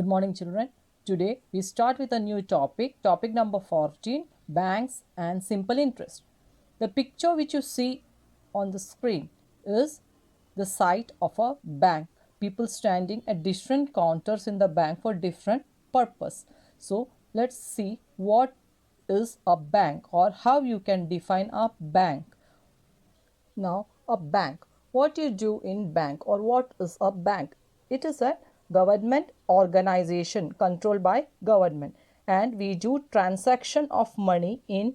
Good morning, children. Today we start with a new topic number 14, banks and simple interest. The picture which you see on the screen is the site of a bank. People standing at different counters in the bank for different purpose. So let's see what is a bank or how you can define a bank. Now, a bank. What you do in bank or what is a bank? It is a government organization controlled by government and we do transaction of money in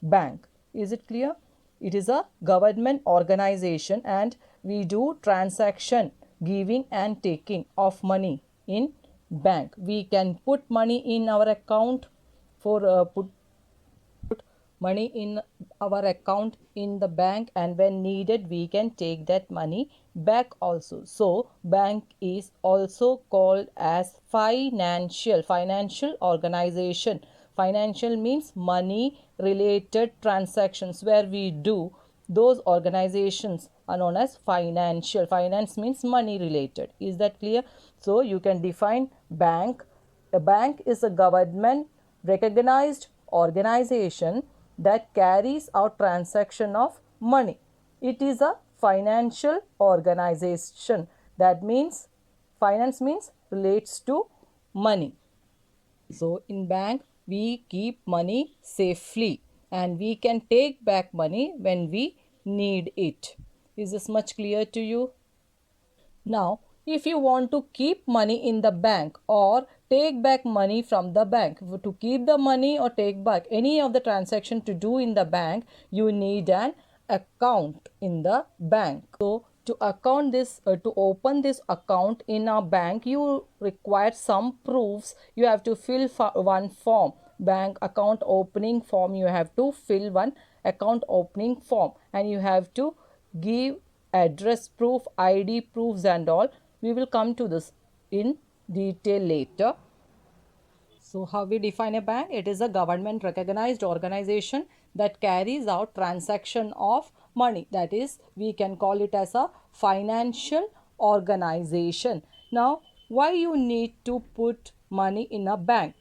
bank. Is it clear? It is a government organization and we do transaction giving and taking of money in bank. We can put money in our account for put money in our account in the bank, and when needed we can take that money back also. So bank is also called as financial organization. Financial means money related transactions where we do those organizations are known as financial. Finance means money related. Is that clear? So you can define bank. A bank is a government recognized organization that carries out transaction of money. It is a financial organization. That means finance means relates to money. So in bank we keep money safely and we can take back money when we need it. Is this much clear to you? Now, if you want to keep money in the bank or take back money from the bank, to keep the money or take back any of the transaction to do in the bank, you need an account in the bank. So, to to open this account in a bank, you require some proofs. You have to fill one form, bank account opening form. You have to fill one account opening form and you have to give address proof, ID proofs and all. We will come to this in detail later. So how we define a bank? It is a government recognized organization that carries out transaction of money. That is, we can call it as a financial organization. Now, why you need to put money in a bank?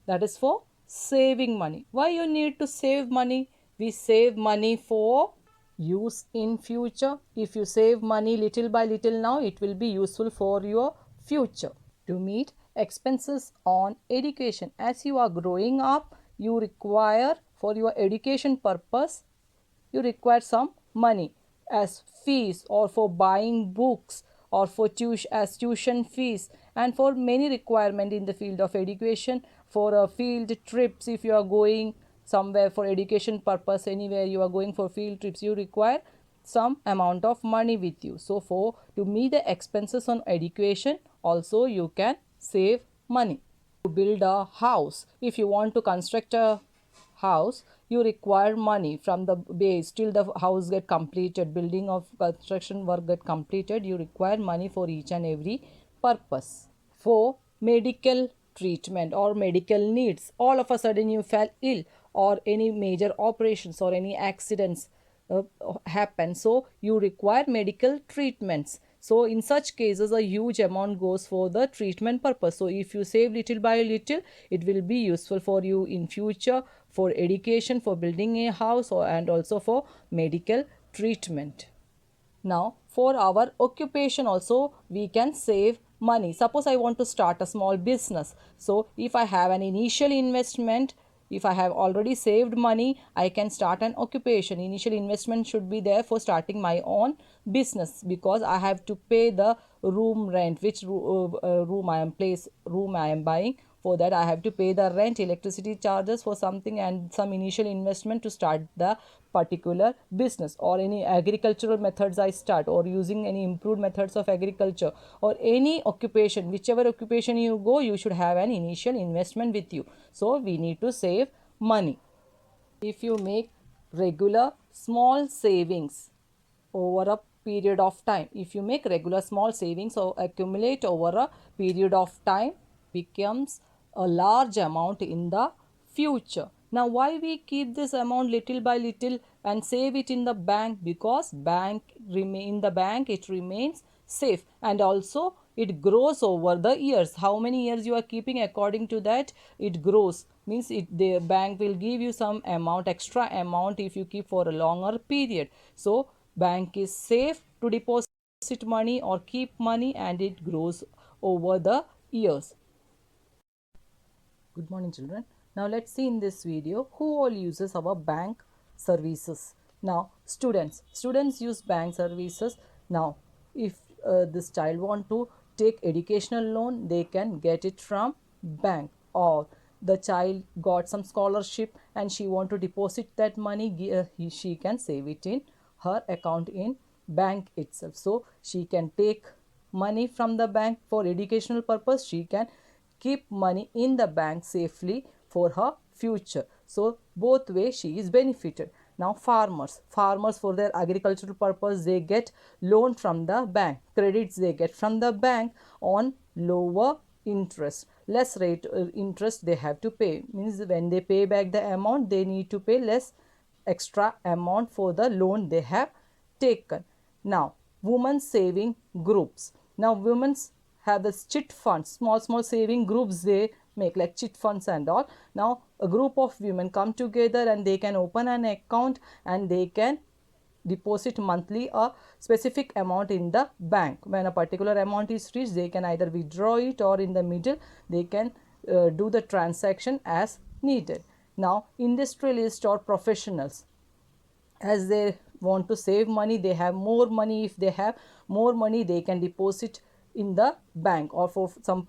That is for saving money. Why you need to save money? We save money for use in future. If you save money little by little now, it will be useful for your future. To meet expenses on education, as you are growing up, you require for your education purpose, you require some money as fees or for buying books or for tuition fees and for many requirement in the field of education, for field trips. If you are going somewhere for education purpose, anywhere you are going for field trips, you require some amount of money with you. So for to meet the expenses on education also you can save money. To build a house, if you want to construct a house, you require money from the base till the house get completed, building of construction work get completed. You require money for each and every purpose. For medical treatment or medical needs, all of a sudden you fell ill or any major operations or any accidents happen, so you require medical treatments. So in such cases a huge amount goes for the treatment purpose. So if you save little by little, it will be useful for you in future for education, for building a house and also for medical treatment. Now for our occupation also we can save money. Suppose I want to start a small business. So if I have an initial investment, if I have already saved money, I can start an occupation. Initial investment should be there for starting my own business because I have to pay the room rent, which room I am buying. For that I have to pay the rent, electricity charges for something and some initial investment to start the particular business, or any agricultural methods I start, or using any improved methods of agriculture, or any occupation, whichever occupation you go, you should have an initial investment with you. So we need to save money. If you make regular small savings over a period of time, if you make regular small savings or accumulate over a period of time, becomes a large amount in the future. Now why we keep this amount little by little and save it in the bank? Because in the bank it remains safe, and also it grows over the years. How many years you are keeping, according to that it grows. Means the bank will give you some amount, extra amount, if you keep for a longer period. So bank is safe to deposit money or keep money, and it grows over the years. Good morning, children. Now let's see in this video who all uses our bank services. Now students use bank services. Now if this child want to take educational loan, they can get it from bank. Or the child got some scholarship and she want to deposit that money, she can save it in her account in bank itself. So she can take money from the bank for educational purpose, she can keep money in the bank safely for her future. So both way she is benefited. Now farmers for their agricultural purpose, they get loan from the bank, credits they get from the bank on lower interest, less rate interest they have to pay. Means when they pay back the amount, they need to pay less extra amount for the loan they have taken. Now women saving groups. Now women's have this chit funds, small saving groups they make, like chit funds and all. Now a group of women come together and they can open an account and they can deposit monthly a specific amount in the bank. When a particular amount is reached, they can either withdraw it, or in the middle they can do the transaction as needed. Now industrialists or professionals, as they want to save money, they have more money, if they have more money they can deposit in the bank, or for some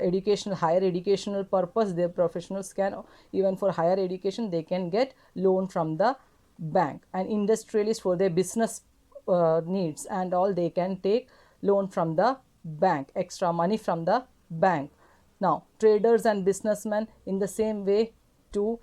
educational, higher educational purpose, their professionals can, even for higher education, they can get loan from the bank. And industrialists for their business needs and all, they can take loan from the bank, extra money from the bank. Now traders and businessmen, in the same way, to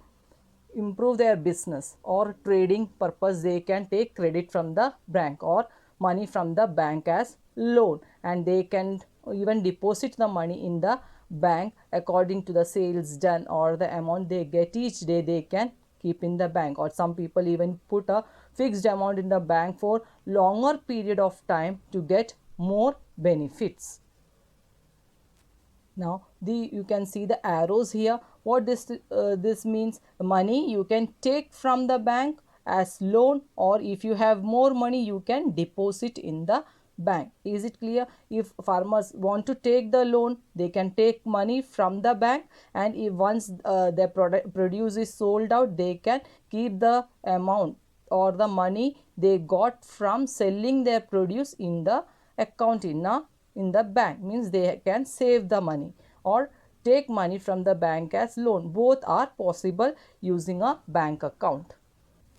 improve their business or trading purpose, they can take credit from the bank or money from the bank as loan, and they can even deposit the money in the bank according to the sales done, or the amount they get each day they can keep in the bank. Or some people even put a fixed amount in the bank for longer period of time to get more benefits. Now you can see the arrows here. What this means, money you can take from the bank as loan, or if you have more money you can deposit in the bank. Is it clear? If farmers want to take the loan, they can take money from the bank, and if once their produce is sold out, they can keep the amount or the money they got from selling their produce in the account in the bank. Means they can save the money or take money from the bank as loan. Both are possible using a bank account.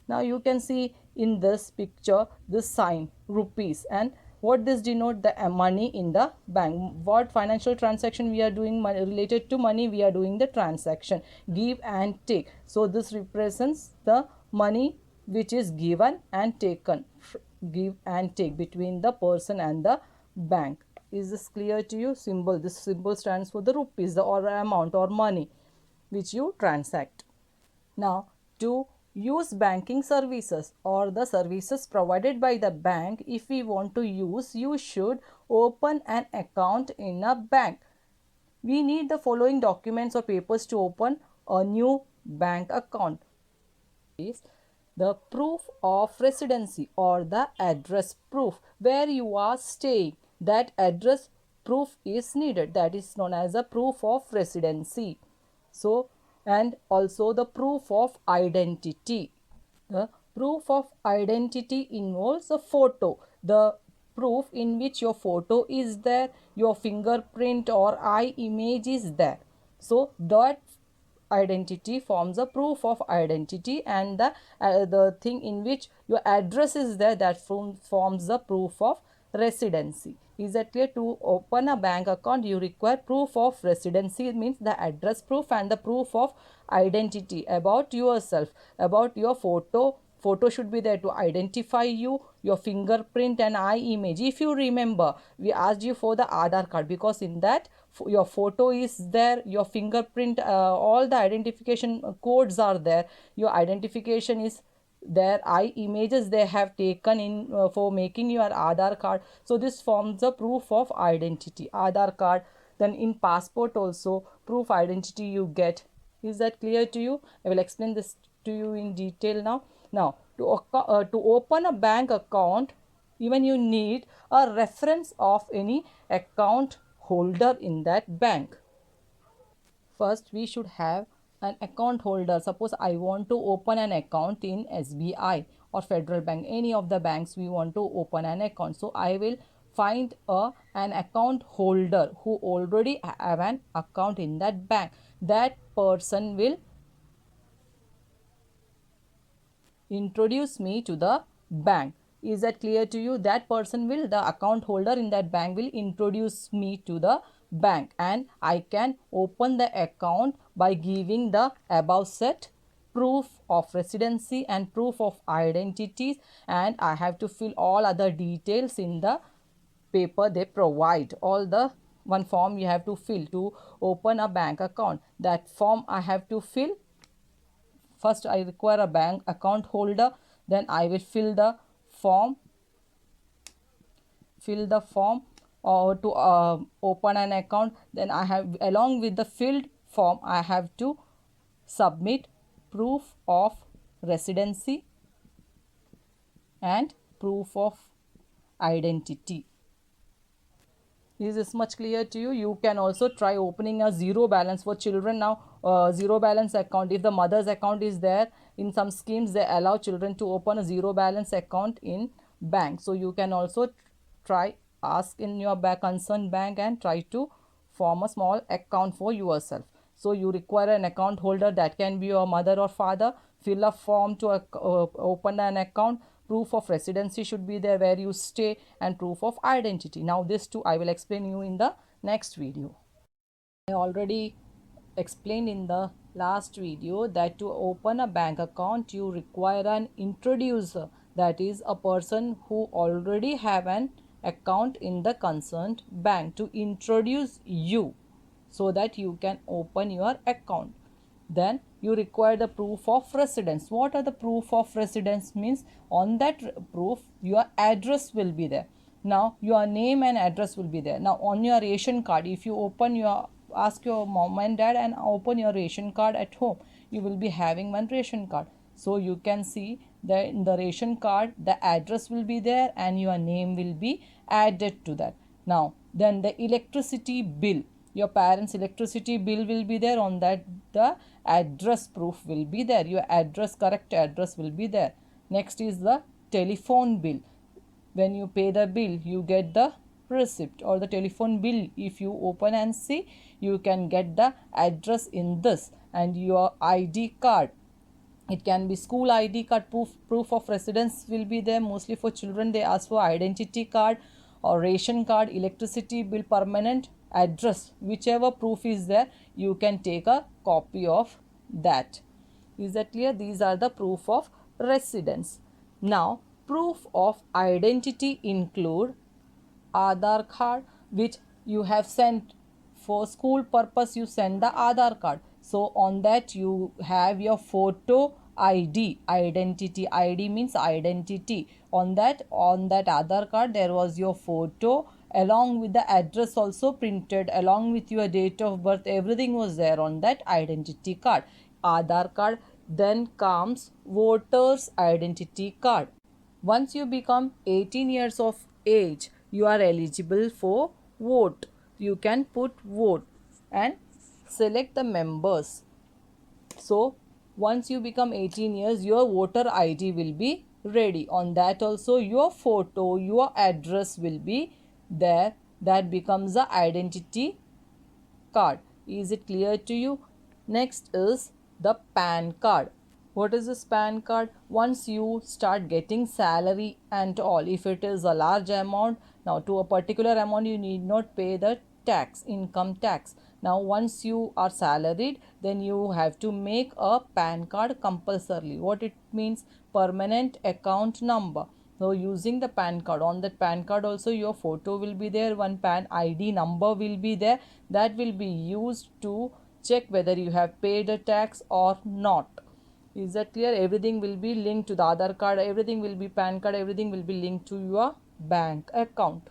Now you can see in this picture this sign rupees, and what this denote, the money in the bank. What financial transaction we are doing related to money, we are doing the transaction, give and take. So this represents the money which is given and taken, give and take between the person and the bank. Is this clear to you? Symbol, this symbol stands for the rupees, the or amount or money which you transact. Now to use banking services or the services provided by the bank, if we want to use, you should open an account in a bank. We need the following documents or papers to open a new bank account. Is the proof of residency or the address proof, where you are staying, that address proof is needed, that is known as a proof of residency. So and also the proof of identity. The proof of identity involves a photo, the proof in which your photo is there, your fingerprint or eye image is there. So that identity forms a proof of identity, and the thing in which your address is there, that forms the proof of residency. Is that clear? To open a bank account, you require proof of residency. It means the address proof and the proof of identity about yourself, about your photo. Photo should be there to identify you, your fingerprint and eye image. If you remember, we asked you for the Aadhaar card, because in that your photo is there, your fingerprint, all the identification codes are there. Your identification is their eye images they have taken in for making your Aadhaar card. So this forms the proof of identity. Aadhaar card, then in passport also proof identity you get. Is that clear to you? I will explain this to you in detail now. Now to open a bank account, even you need a reference of any account holder in that bank. First we should have an account holder. Suppose I want to open an account in SBI or Federal Bank, any of the banks we want to open an account. So I will find an account holder who already have an account in that bank. That person will introduce me to the bank. Is that clear to you? That person will, the account holder in that bank will introduce me to the bank, and I can open the account by giving the above set proof of residency and proof of identities, and I have to fill all other details in the paper they provide. All the one form you have to fill to open a bank account. That form I have to fill. First I require a bank account holder, then I will fill the form or to open an account. Then I have, along with the filled form, I have to submit proof of residency and proof of identity. Is this much clear to you? You can also try opening a zero balance for children. Now zero balance account, if the mother's account is there, in some schemes they allow children to open a zero balance account in bank. So you can also try, ask in your concerned bank and try to form a small account for yourself. So you require an account holder, that can be your mother or father. Fill a form to open an account. Proof of residency should be there, where you stay, and proof of identity. Now this too I will explain you in the next video. I already explained in the last video that to open a bank account you require an introducer, that is a person who already have an account in the concerned bank, to introduce you so that you can open your account. Then you require the proof of residence. What are the proof of residence? Means on that proof your address will be there. Now your name and address will be there. Now on your ration card, if you open your, ask your mom and dad and open your ration card at home, you will be having one ration card. So you can see that in the ration card the address will be there and your name will be added to that. Now then the electricity bill, your parents' electricity bill will be there. On that the address proof will be there, your address, correct address will be there. Next is the telephone bill. When you pay the bill you get the receipt or the telephone bill. If you open and see, you can get the address in this. And your ID card, it can be school ID card, proof of residence will be there. Mostly for children they ask for identity card or ration card, electricity bill, permanent address, whichever proof is there you can take a copy of that. Is that clear? These are the proof of residence. Now proof of identity include Aadhaar card, which you have sent for school purpose, you send the Aadhaar card. So on that you have your photo ID, identity. ID means identity. On that Aadhaar card there was your photo along with the address also printed, along with your date of birth, everything was there on that identity card, Aadhaar card. Then comes voters identity card. Once you become 18 years of age, you are eligible for vote. You can put vote and select the members. So once you become 18 years, your voter ID will be ready. On that also your photo, your address will be there. That becomes the identity card. Is it clear to you? Next is the PAN card. What is this PAN card? Once you start getting salary and all, if it is a large amount, now to a particular amount you need not pay the tax, income tax. Now once you are salaried, then you have to make a PAN card compulsorily. What it means? Permanent account number. So using the PAN card, on that PAN card also your photo will be there, one PAN ID number will be there, that will be used to check whether you have paid a tax or not. Is that clear? Everything will be linked to the Aadhaar card, everything will be PAN card, everything will be linked to your bank account.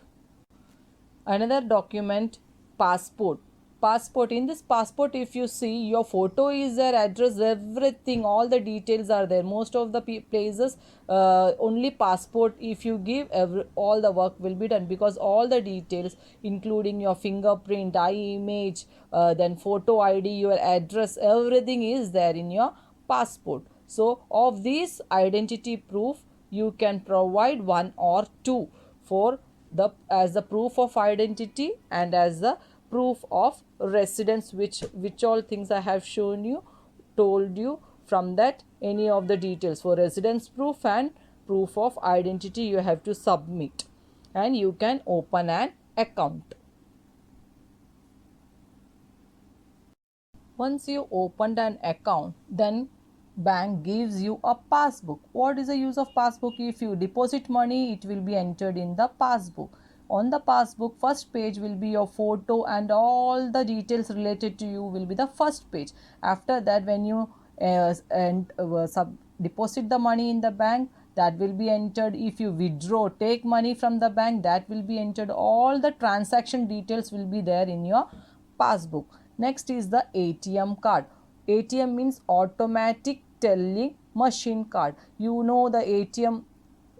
Another document, passport. Passport, in this passport, if you see, your photo is there, address, everything, all the details are there. Most of the places, only passport if you give, all the work will be done, because all the details including your fingerprint, eye image, then photo ID, your address, everything is there in your passport. So of these identity proof, you can provide one or two for the as the proof of identity and as the proof of residence, which all things I have shown you, told you. From that, any of the details for residence proof and proof of identity you have to submit, and you can open an account. Once you opened an account, then bank gives you a passbook. What is the use of passbook? If you deposit money, it will be entered in the passbook. On the passbook, first page will be your photo and all the details related to you will be the first page. After that, when you deposit the money in the bank, that will be entered. If you withdraw, take money from the bank, that will be entered. All the transaction details will be there in your passbook. Next is the ATM card. ATM means automatic telling machine card. You know the ATM,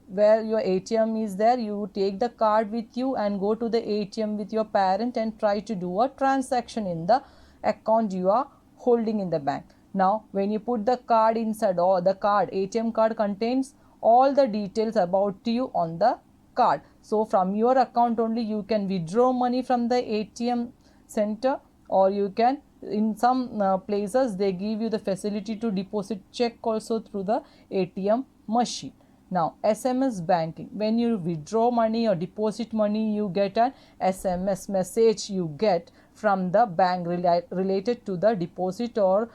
where your ATM is there, you take the card with you and go to the ATM with your parent and try to do a transaction in the account you are holding in the bank. Now when you put the card inside, or the card, ATM card contains all the details about you on the card. So from your account only you can withdraw money from the ATM center, or you can, in some places they give you the facility to deposit check also through the ATM machine. Now SMS banking, when you withdraw money or deposit money, you get an SMS message you get from the bank related to the deposit or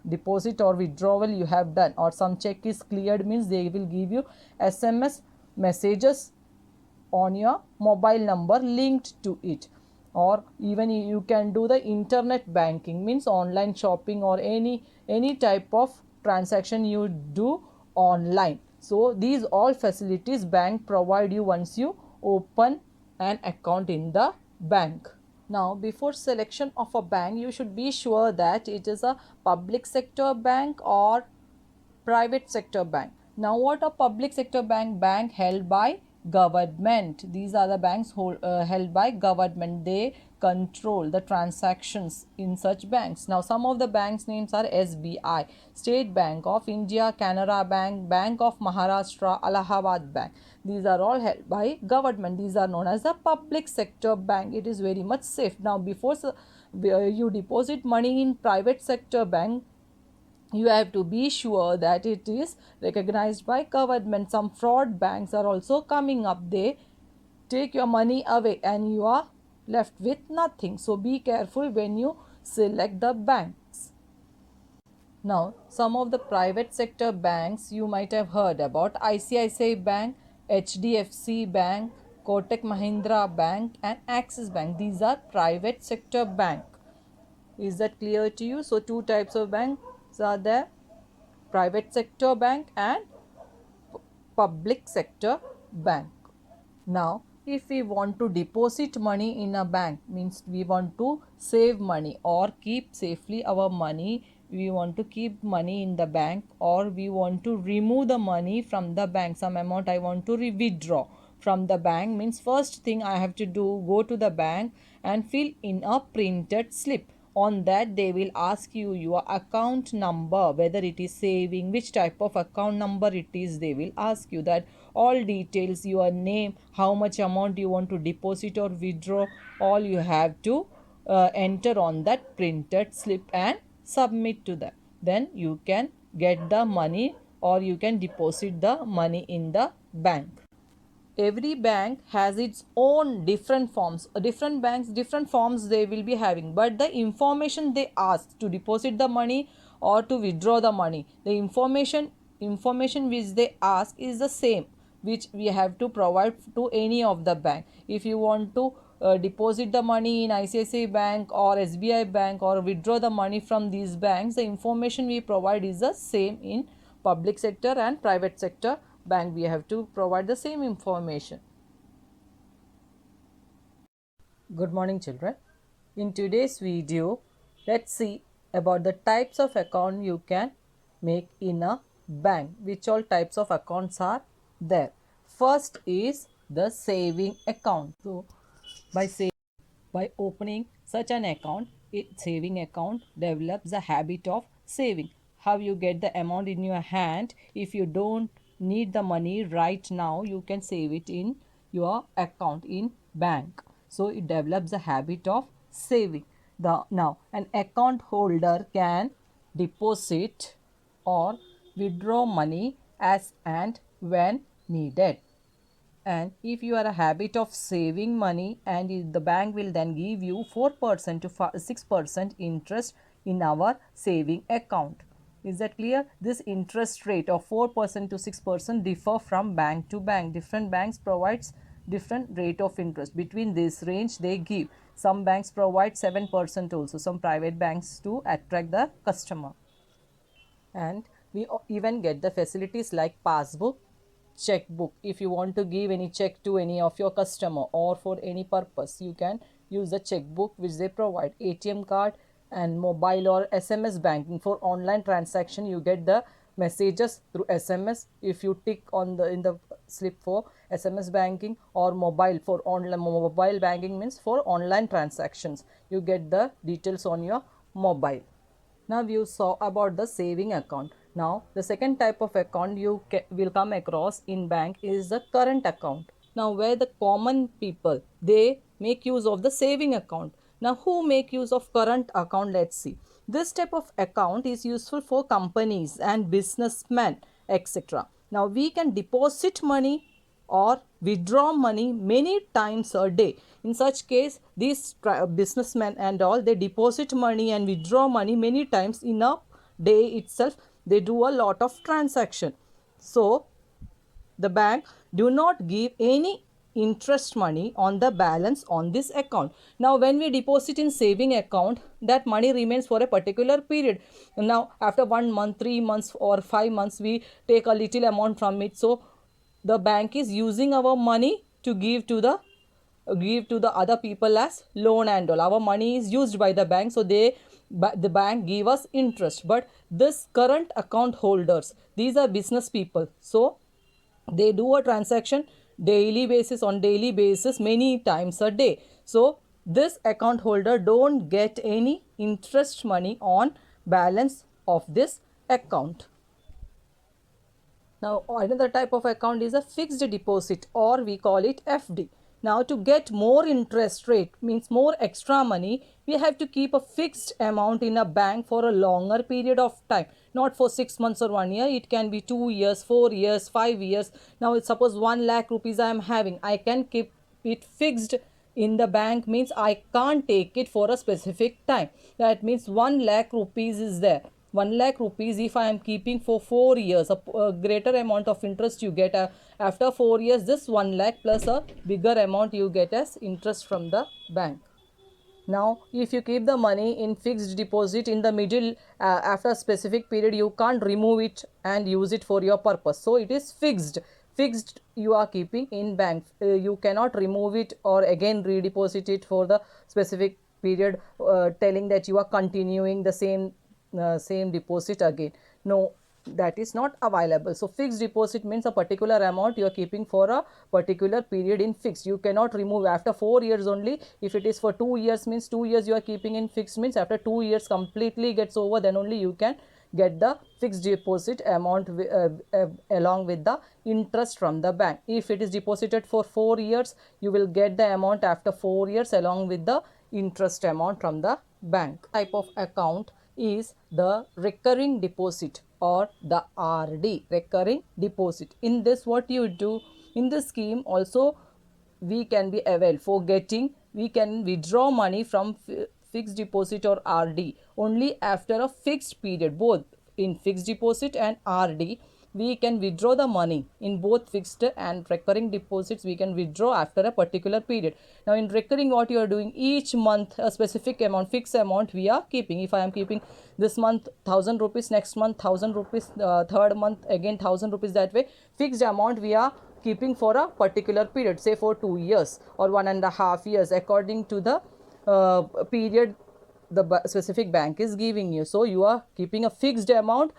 deposit or withdrawal you have done, or some check is cleared, means they will give you SMS messages on your mobile number linked to it. Or even you can do the internet banking, means online shopping or any type of transaction you do online. So these all facilities bank provide you once you open an account in the bank. Now before selection of a bank, you should be sure that it is a public sector bank or private sector bank. Now what a public sector bank? Bank held by government. These are the banks held by government. They control the transactions in such banks. Now some of the banks names are SBI, State Bank of India, Canara Bank, Bank of Maharashtra, Allahabad Bank. These are all held by government. These are known as the public sector bank. It is very much safe. Now before you deposit money in private sector bank, you have to be sure that it is recognized by government. Some fraud banks are also coming up. They take your money away and you are left with nothing. So be careful when you select the banks. Now some of the private sector banks you might have heard about: ICICI Bank, HDFC Bank, Kotak Mahindra Bank and Axis Bank. These are private sector bank. Is that clear to you? So two types of banks are there: private sector bank and public sector bank. Now if we want to deposit money in a bank, means we want to save money or keep safely our money, we want to keep money in the bank, or we want to remove the money from the bank, some amount I want to withdraw from the bank, means first thing I have to do, go to the bank and fill in a printed slip. On that they will ask you your account number, whether it is saving, which type of account number it is, they will ask you that. All details, your name, how much amount you want to deposit or withdraw, all you have to enter on that printed slip and submit to them. Then you can get the money or you can deposit the money in the bank. Every bank has its own different forms. Different banks, different forms they will be having, but the information they ask to deposit the money or to withdraw the money, the information which they ask is the same, which we have to provide to any of the bank. If you want to deposit the money in ICICI Bank or SBI Bank or withdraw the money from these banks, the information we provide is the same in public sector and private sector bank. We have to provide the same information. Good morning, children. In today's video, let's see about the types of account you can make in a bank. Which all types of accounts are there? First is the saving account. So, by opening such an account, saving account develops the habit of saving. How you get the amount in your hand? If you don't need the money right now, you can save it in your account in bank. So it develops the habit of saving. Now an account holder can deposit or withdraw money as and when needed. And if you are a habit of saving money, and the bank will then give you 4% to 6% interest in our saving account. Is that clear? This interest rate of 4% to 6% differ from bank to bank. Different banks provides different rate of interest. Between this range they give. Some banks provide 7% also, some private banks to attract the customer. And we even get the facilities like passbook, checkbook. If you want to give any check to any of your customer or for any purpose, you can use the checkbook which they provide. ATM card and mobile or SMS banking. For online transaction, you get the messages through SMS. If you tick on the in the slip for SMS banking, or mobile for online, mobile banking means for online transactions, you get the details on your mobile. Now you saw about the saving account. Now the second type of account you will come across in bank is the current account. Now where the common people, they make use of the saving account. Now who make use of current account? Let's see. This type of account is useful for companies and businessmen, etc. Now we can deposit money or withdraw money many times a day. In such case, these businessmen and all, they deposit money and withdraw money many times in a day itself. They do a lot of transaction. So the bank do not give any interest money on the balance on this account. Now when we deposit in saving account, that money remains for a particular period. Now after 1 month, 3 months or 5 months, we take a little amount from it. So the bank is using our money to give to the other people as loan and all. Our money is used by the bank, so the bank give us interest. But this current account holders, these are business people, so they do a transaction on daily basis many times a day. So this account holder don't get any interest money on balance of this account. Now another type of account is a fixed deposit, or we call it FD. Now to get more interest rate, means more extra money, we have to keep a fixed amount in a bank for a longer period of time. Not for 6 months or 1 year, it can be 2 years, 4 years, 5 years. Now suppose 1 lakh rupees I am having, I can keep it fixed in the bank, means I can't take it for a specific time. That means 1 lakh rupees is there. 1 lakh rupees if I am keeping for 4 years, a greater amount of interest you get after 4 years. This 1 lakh plus a bigger amount you get as interest from the bank. Now if you keep the money in fixed deposit, in the middle after a specific period, you can't remove it and use it for your purpose. So it is fixed you are keeping in bank. You cannot remove it or again redeposit it for the specific period, telling that you are continuing the same deposit again. No, that is not available. So fixed deposit means a particular amount you are keeping for a particular period in fixed. You cannot remove after 4 years only. If it is for 2 years, means 2 years you are keeping in fixed, means after 2 years completely gets over, then only you can get the fixed deposit amount along with the interest from the bank. If it is deposited for 4 years, you will get the amount after 4 years along with the interest amount from the bank. Type of account is the recurring deposit or the RD, recurring deposit. In this, what you do in this scheme also, we can be availed for getting, we can withdraw money from fixed deposit or RD only after a fixed period. Both in fixed deposit and RD, we can withdraw the money in both fixed and recurring deposits. We can withdraw after a particular period. Now in recurring, what you are doing, each month a specific amount, fixed amount we are keeping. If I am keeping this month 1000 rupees, next month 1000 rupees, third month again 1000 rupees, that way fixed amount we are keeping for a particular period, say for 2 years or 1.5 years, according to the period the specific bank is giving you. So you are keeping a fixed amount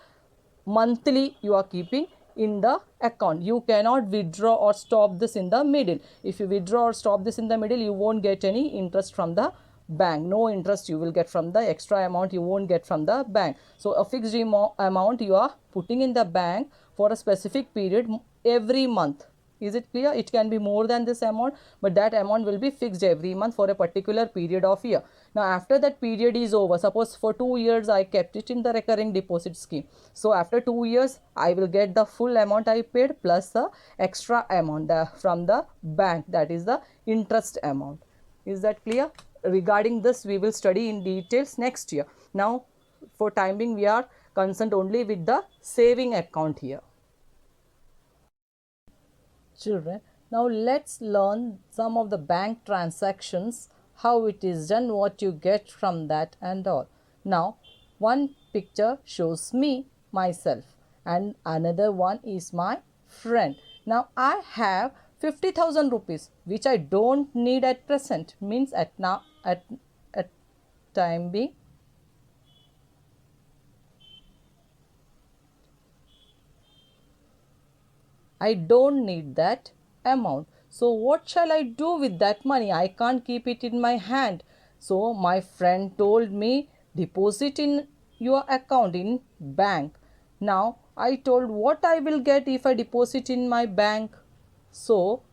monthly, you are keeping in the account. You cannot withdraw or stop this in the middle. If you withdraw or stop this in the middle, you won't get any interest from the bank. No interest you will get from the extra amount, you won't get from the bank. So a fixed amount you are putting in the bank for a specific period every month. Is it clear? It can be more than this amount, but that amount will be fixed every month for a particular period of year. Now after that period is over, suppose for 2 years I kept it in the recurring deposit scheme. So after 2 years I will get the full amount I paid plus the extra amount from the bank, that is the interest amount. Is that clear? Regarding this we will study in details next year. Now for time being we are concerned only with the saving account here. Children, now let's learn some of the bank transactions, how it is done, what you get from that and all. Now one picture shows me, myself, and another one is my friend. Now I have 50,000 rupees which I don't need at present, means at time being I don't need that amount. So what shall I do with that money? I can't keep it in my hand. So my friend told me, deposit in your account in bank. Now I told, what I will get if I deposit in my bank? So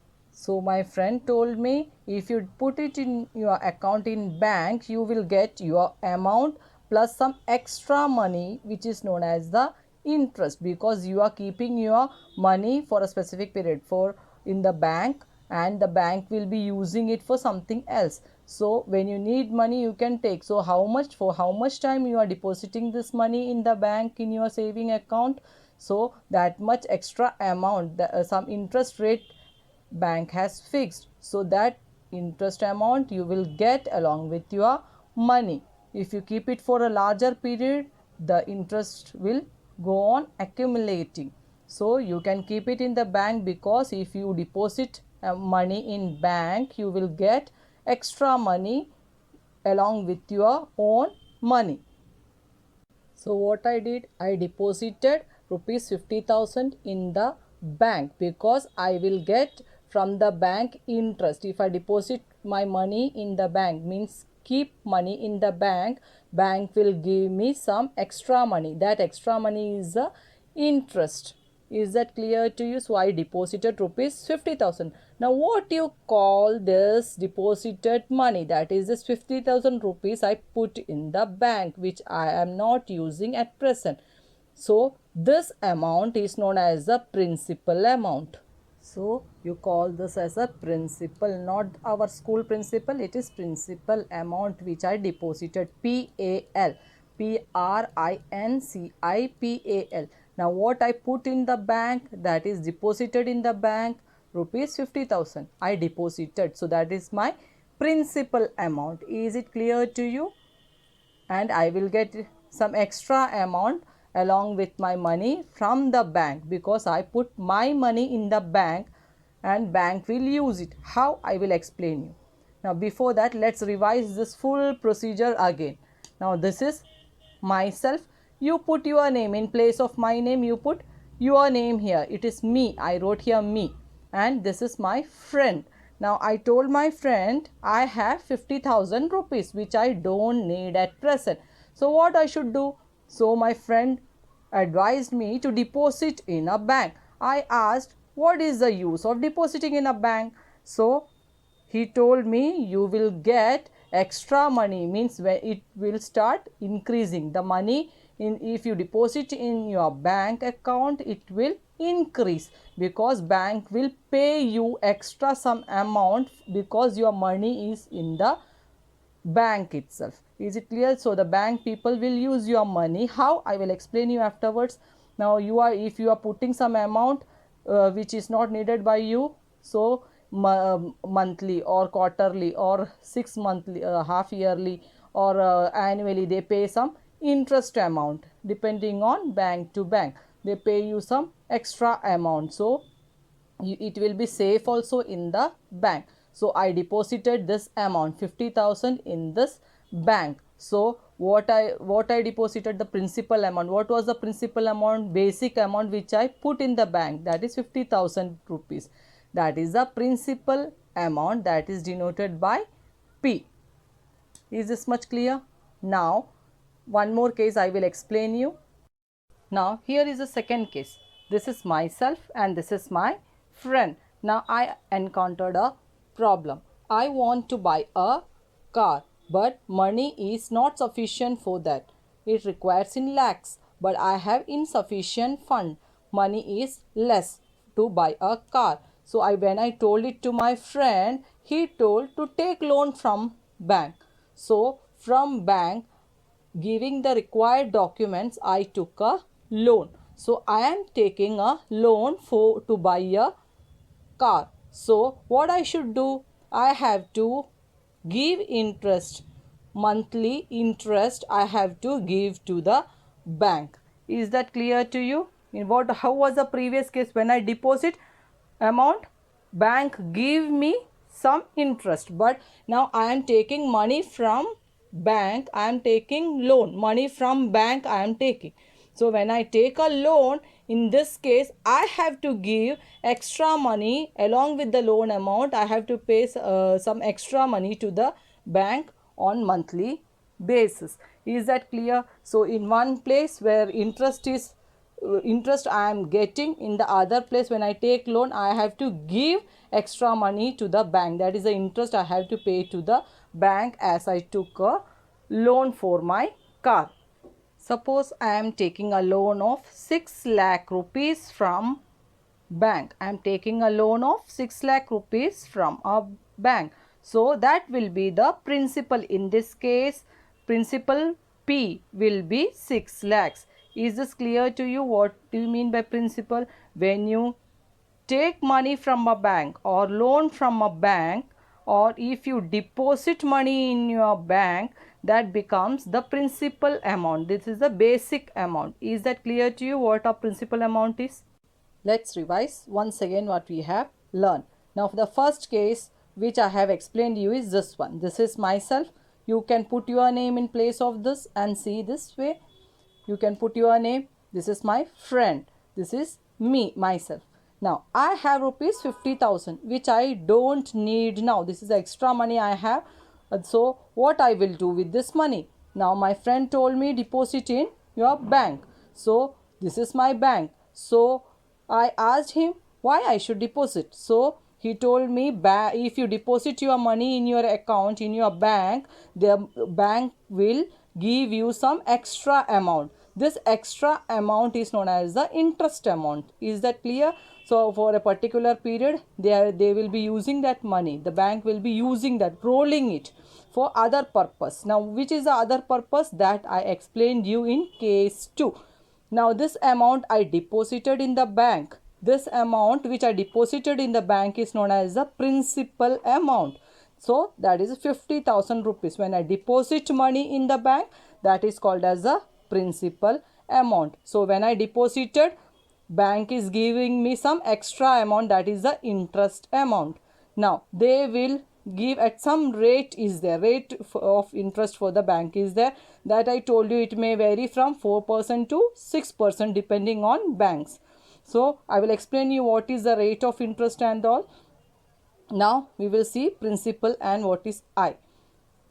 my friend told me, if you put it in your account in bank, you will get your amount plus some extra money, which is known as the interest, because you are keeping your money for a specific period for in the bank, and the bank will be using it for something else. So when you need money you can take. So how much time you are depositing this money in the bank in your saving account, so that much extra amount, some interest rate bank has fixed, so that interest amount you will get along with your money. If you keep it for a larger period, the interest will go on accumulating. So you can keep it in the bank, because if you deposit money in bank, you will get extra money along with your own money. So what I did, I deposited rupees 50,000 in the bank, because I will get from the bank interest. If I deposit my money in the bank, means keep money in the bank, bank will give me some extra money. That extra money is the interest. Is that clear to you? So I deposited rupees 50,000. Now what you call this deposited money? That is this 50,000 rupees I put in the bank, which I am not using at present. So this amount is known as the principal amount. So you call this as a principal, not our school principal, it is principal amount which I deposited, PAL, PRINCIPAL. Now what I put in the bank, that is deposited in the bank, rupees 50,000 I deposited. So that is my principal amount. Is it clear to you? And I will get some extra amount along with my money from the bank, because I put my money in the bank and bank will use it. How? I will explain you. Now before that, let's revise this full procedure again. Now this is myself. You put your name in place of my name, you put your name here. It is me. I wrote here me. And this is my friend. Now I told my friend I have 50,000 rupees which I don't need at present. So what I should do? So my friend advised me to deposit in a bank. I asked, what is the use of depositing in a bank? So he told me, you will get extra money, means when it will start increasing the money. If you deposit in your bank account, it will increase, because bank will pay you extra some amount, because your money is in the bank itself. Is it clear? So the bank people will use your money. How? I will explain you afterwards. Now if you are putting some amount which is not needed by you, so monthly or quarterly or 6 monthly, half yearly or annually, they pay some interest amount depending on bank to bank. They pay you some extra amount, so it will be safe also in the bank. So I deposited this amount 50,000 in this bank. So what I deposited, the principal amount. What was the principal amount? Basic amount which I put in the bank, that is 50,000 rupees. That is the principal amount, that is denoted by P. Is this much clear? Now one more case I will explain you. Now here is the second case. This is myself and this is my friend. Now I encountered a problem. I want to buy a car, but money is not sufficient for that. It requires in lakhs, but I have insufficient fund. Money is less to buy a car. So when I told it to my friend, he told to take loan from bank. So from bank, giving the required documents, I took a loan. So I am taking a loan to buy a car. So what I should do? I have to give interest, monthly interest I have to give to the bank. Is that clear to you? How was the previous case? When I deposit amount, bank give me some interest, but now I am taking money from bank. I am taking loan, money from bank I am taking. So when I take a loan, in this case I have to give extra money along with the loan amount. I have to pay some extra money to the bank on monthly basis. Is that clear? So in one place where interest I am getting, in the other place when I take loan I have to give extra money to the bank. That is the interest I have to pay to the bank as I took a loan for my car. Suppose I am taking a loan of 6 lakh rupees from bank. I am taking a loan of 6 lakh rupees from a bank. So that will be the principal. In this case, principal P will be 6 lakhs. Is this clear to you? What do you mean by principal? When you take money from a bank or loan from a bank, or if you deposit money in your bank, that becomes the principal amount. This is the basic amount. Is that clear to you what a principal amount is? Let's revise once again what we have learned. Now for the first case which I have explained you is this one. This is myself. You can put your name in place of this and see this way. You can put your name. This is my friend. This is me, myself. Now I have rupees 50,000 which I don't need now. This is extra money I have. So what I will do with this money? Now my friend told me deposit in your bank. So this is my bank. So I asked him why I should deposit. So he told me if you deposit your money in your account in your bank, the bank will give you some extra amount. This extra amount is known as the interest amount. Is that clear? So for a particular period, they will be using that money. The bank will be using that, rolling it for other purpose. Now which is the other purpose? That I explained you in case 2. Now this amount I deposited in the bank. This amount which I deposited in the bank is known as the principal amount. So that is 50,000 rupees. When I deposit money in the bank, that is called as the principal amount. So when I deposited, bank is giving me some extra amount, that is the interest amount. Now they will give at some rate is there, rate of interest for the bank is there, that I told you it may vary from 4% to 6% depending on banks. So I will explain you what is the rate of interest and all. Now we will see principal and what is I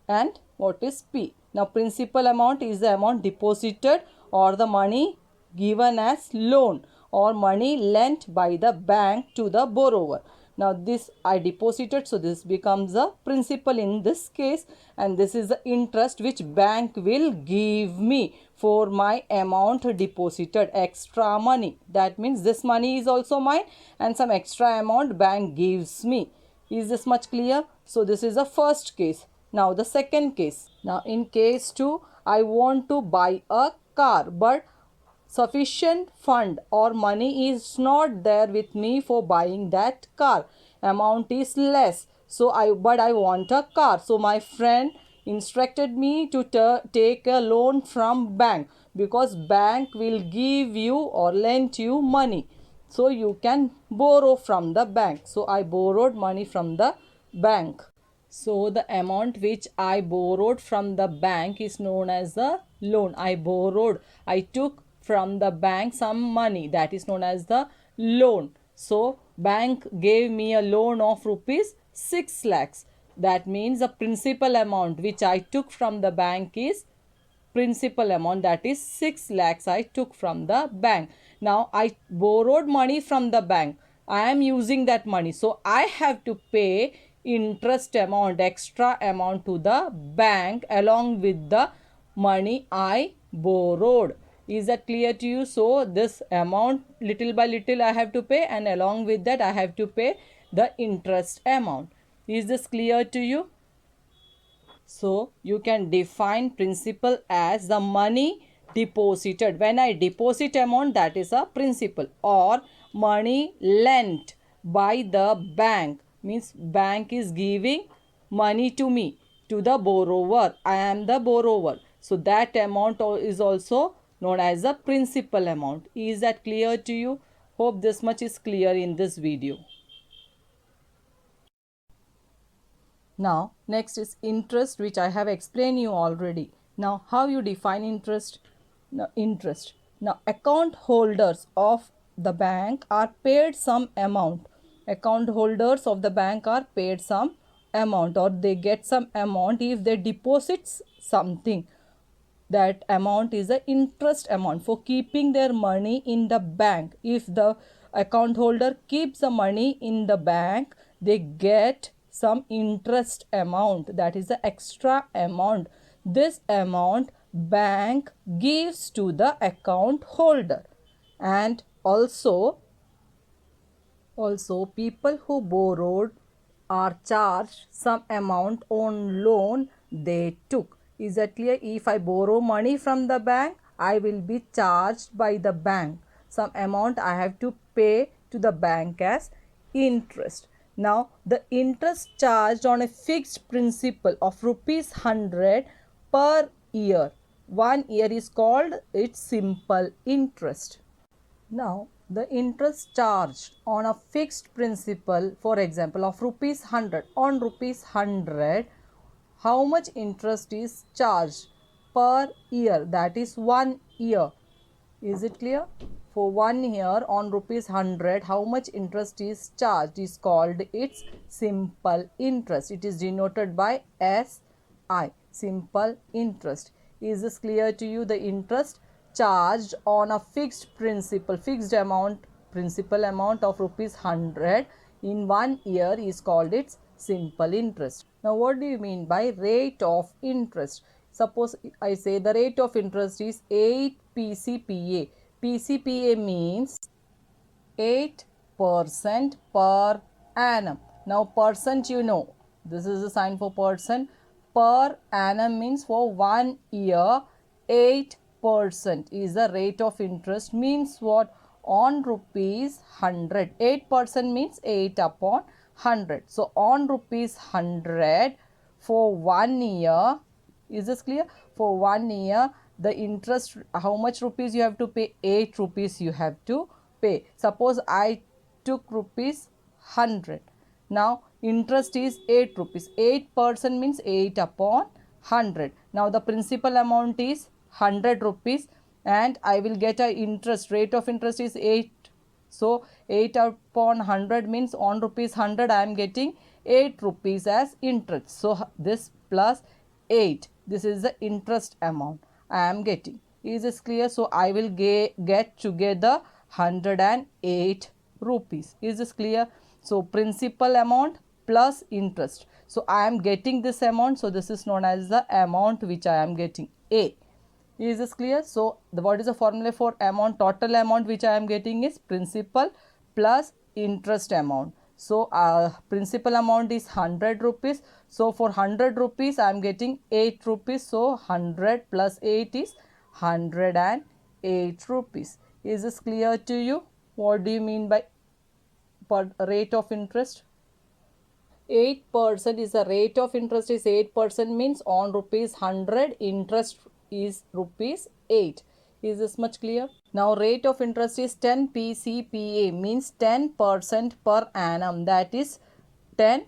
and what is P. Now principal amount is the amount deposited or the money given as loan or money lent by the bank to the borrower. Now this I deposited, so this becomes the principal in this case, and this is the interest which bank will give me for my amount deposited, extra money. That means this money is also mine and some extra amount bank gives me. Is this much clear? So this is the first case. Now the second case. Now in case 2, I want to buy a car, but sufficient fund or money is not there with me for buying that car. Amount is less. So but I want a car. So my friend instructed me to take a loan from bank, because bank will give you or lend you money. So you can borrow from the bank. So I borrowed money from the bank. So the amount which I borrowed from the bank is known as the loan. I took from the bank some money, that is known as the loan. So bank gave me a loan of rupees 6 lakhs. That means the principal amount which I took from the bank is principal amount, that is 6 lakhs I took from the bank. Now I borrowed money from the bank. I am using that money. So I have to pay interest amount, extra amount to the bank along with the money I borrowed. Is that clear to you? So this amount little by little I have to pay, and along with that I have to pay the interest amount. Is this clear to you? So you can define principal as the money deposited. When I deposit amount, that is a principal. Or money lent by the bank, means bank is giving money to me, to the borrower. I am the borrower. So that amount is also known as the principal amount. Is that clear to you? Hope this much is clear in this video. Now next is interest, which I have explained you already. Now how you define interest? Now account holders of the bank are paid some amount. Account holders of the bank are paid some amount, or they get some amount if they deposit something. That amount is the interest amount for keeping their money in the bank. If the account holder keeps the money in the bank, they get some interest amount, that is the extra amount. This amount bank gives to the account holder. And also people who borrowed are charged some amount on loan they took. Is that clear? If I borrow money from the bank, I will be charged by the bank. Some amount I have to pay to the bank as interest. Now the interest charged on a fixed principal of rupees 100 per year. 1 year is called its simple interest. Now the interest charged on a fixed principal, for example of rupees 100, on rupees 100, how much interest is charged per year? That is 1 year. Is it clear? For 1 year on rupees 100, how much interest is charged is called its simple interest. It is denoted by SI, simple interest. Is this clear to you? The interest charged on a fixed principal, fixed amount, principal amount of rupees 100 in 1 year is called its simple interest. Now what do you mean by rate of interest? Suppose I say the rate of interest is 8 PCPA. PCPA means 8% per annum. Now percent, you know, this is the sign for percent. Per annum means for 1 year 8% is the rate of interest. Means what? On rupees 100. 8% means 8 upon 100. So on rupees 100 for 1 year. Is this clear? For 1 year the interest, how much rupees you have to pay? 8 rupees you have to pay. Suppose I took rupees 100. Now interest is 8 rupees. 8% means 8 upon 100. Now the principal amount is 100 rupees and I will get a interest, rate of interest is 8. So 8 upon 100 means on rupees 100 I am getting 8 rupees as interest. So this plus 8, this is the interest amount I am getting. Is this clear? So I will get together 108 rupees. Is this clear? So principal amount plus interest. So I am getting this amount. So this is known as the amount which I am getting, A. Is this clear? So what is the formula for amount? Total amount which I am getting is principal plus interest amount. So principal amount is 100 rupees. So for 100 rupees I am getting 8 rupees. So 100 plus 8 is 108 8 rupees. Is this clear to you? What do you mean by rate of interest? 8% is the rate of interest is 8% means on rupees 100 interest is rupees 8. Is this much clear? Now rate of interest is 10 PCPA means 10% per annum, that is 10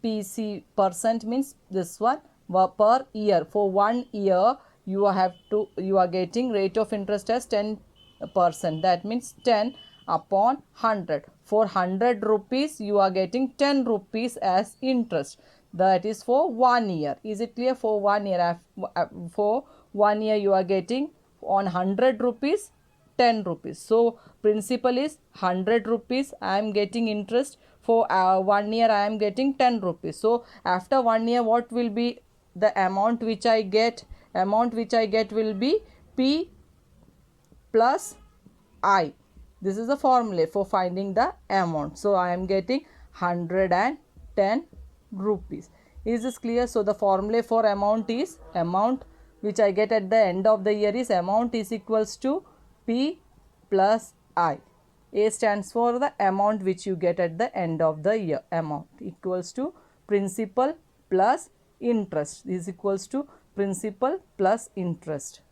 PC percent means this one per year. For 1 year you are getting rate of interest as 10%, that means 10 upon 100. For 100 rupees you are getting 10 rupees as interest, that is for 1 year. Is it clear? For 1 year, for 1 year you are getting on 100 rupees 10 rupees. So principal is 100 rupees, I am getting interest. For 1 year I am getting 10 rupees. So after 1 year what will be the amount which I get? Amount which I get will be P plus I. This is the formula for finding the amount. So I am getting 110 rupees. Is this clear? So the formula for amount is, amount which I get at the end of the year is amount is equals to P plus I. A stands for the amount which you get at the end of the year. Amount equals to principal plus interest is equals to principal plus interest.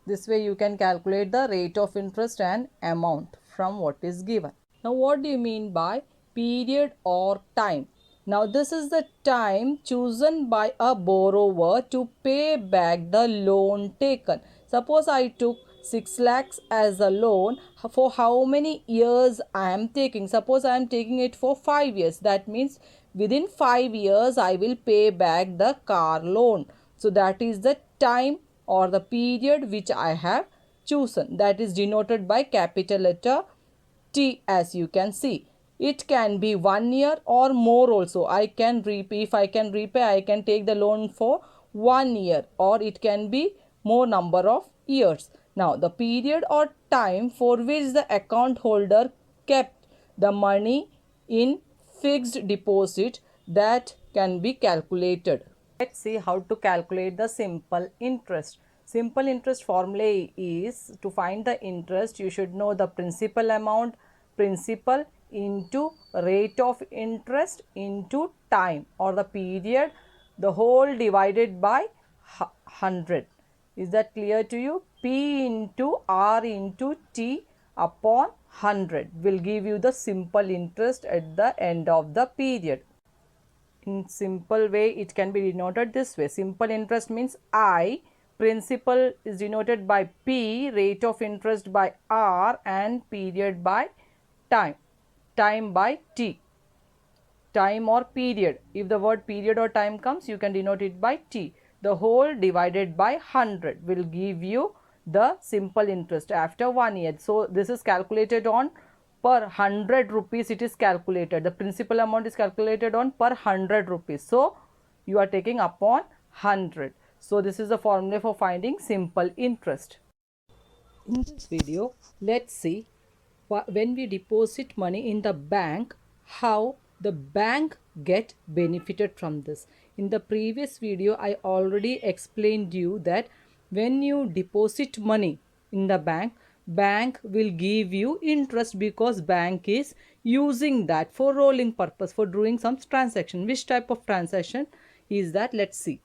This way you can calculate the rate of interest and amount from what is given. Now what do you mean by period or time? Now this is the time chosen by a borrower to pay back the loan taken. Suppose I took 6 lakhs as a loan. For how many years I am taking? Suppose I am taking it for 5 years. That means within 5 years I will pay back the car loan. So that is the time or the period which I have chosen. That is denoted by capital letter T, as you can see. It can be 1 year or more also. I can repay. If I can repay, I can take the loan for 1 year, or it can be more number of years. Now the period or time for which the account holder kept the money in fixed deposit, that can be calculated. Let's see how to calculate the simple interest. Simple interest formula is, to find the interest you should know the principal amount, principal into rate of interest into time or the period, the whole divided by 100. Is that clear to you? P into R into T upon 100 will give you the simple interest at the end of the period. In simple way it can be denoted this way. Simple interest means I, principal is denoted by P, rate of interest by R, and period by time. Time by T. Time or period. If the word period or time comes, you can denote it by T. The whole divided by 100 will give you the simple interest after 1 year. So this is calculated on per 100 rupees it is calculated. The principal amount is calculated on per 100 rupees. So you are taking upon 100. So this is the formula for finding simple interest. In this video, let's see when we deposit money in the bank, how the bank get benefited from this. In the previous video, I already explained you that when you deposit money in the bank, bank will give you interest because bank is using that for rolling purpose, for doing some transaction. Which type of transaction is that? Let's see.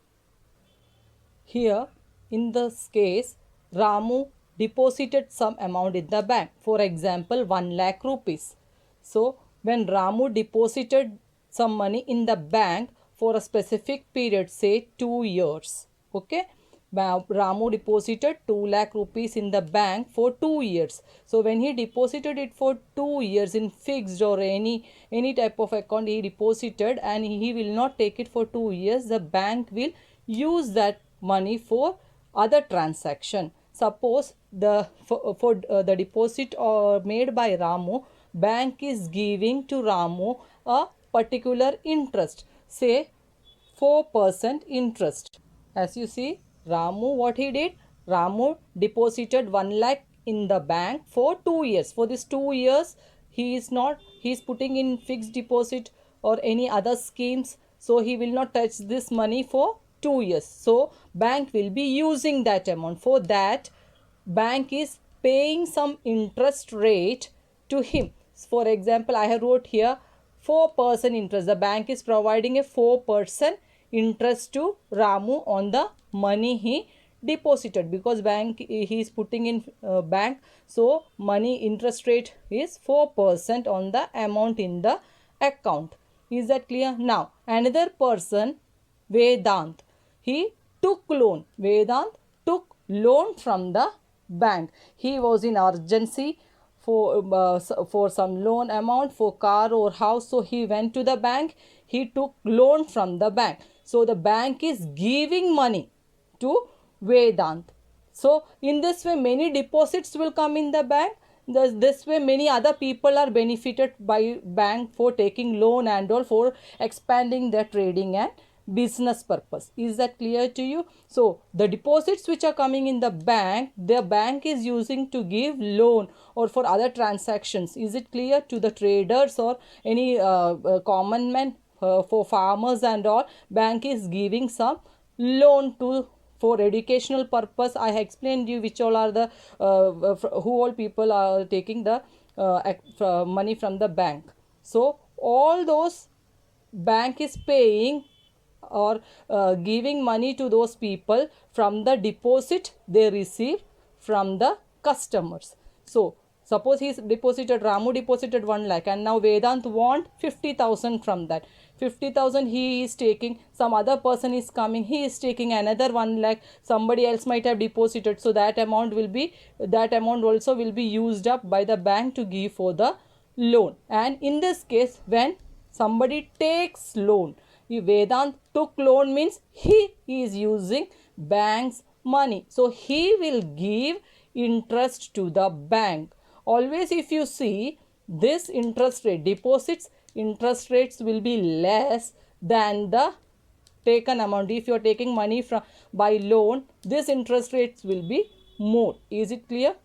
Here in this case, Ramu deposited some amount in the bank, for example 1 lakh rupees. So when Ramu deposited some money in the bank for a specific period, say 2 years, okay, Ramu deposited 2 lakh rupees in the bank for 2 years. So when he deposited it for 2 years in fixed or any type of account he deposited, and he will not take it for 2 years, the bank will use that money for other transaction. Suppose the deposit made by Ramu, bank is giving to Ramu a particular interest, say 4% interest. As you see, Ramu, what he did, Ramu deposited 1 lakh in the bank for 2 years. For this 2 years, he is putting in fixed deposit or any other schemes. So he will not touch this money for 2 years. So bank will be using that amount. For that, bank is paying some interest rate to him. For example, I have wrote here 4% interest. The bank is providing a 4% interest to Ramu on the money he deposited, because bank he is putting in bank, so money interest rate is 4% on the amount in the account. Is that clear? Now another person, Vedant, he took loan. Vedant took loan from the bank. He was in urgency for some loan amount for car or house, so he went to the bank. He took loan from the bank. So the bank is giving money to Vedant. So in this way many deposits will come in the bank. This way many other people are benefited by bank for taking loan and all, for expanding their trading and business purpose. Is that clear to you? So the deposits which are coming in the bank is using to give loan or for other transactions. Is it clear to the traders or any common man? For farmers and all, bank is giving some loan to for educational purpose. I have explained you which all are the who all people are taking the money from the bank. So all those bank is paying or giving money to those people from the deposit they receive from the customers. So suppose he deposited, Ramu deposited 1 lakh, and now Vedant want 50,000 from that. 50,000 he is taking, some other person is coming, he is taking another 1 lakh, somebody else might have deposited, so that amount also will be used up by the bank to give for the loan. And in this case, when somebody takes loan, if Vedant took loan means he is using bank's money, so he will give interest to the bank. Always if you see this interest rate, deposits interest rates will be less than the taken amount. If you are taking money from by loan, this interest rates will be more. Is it clear?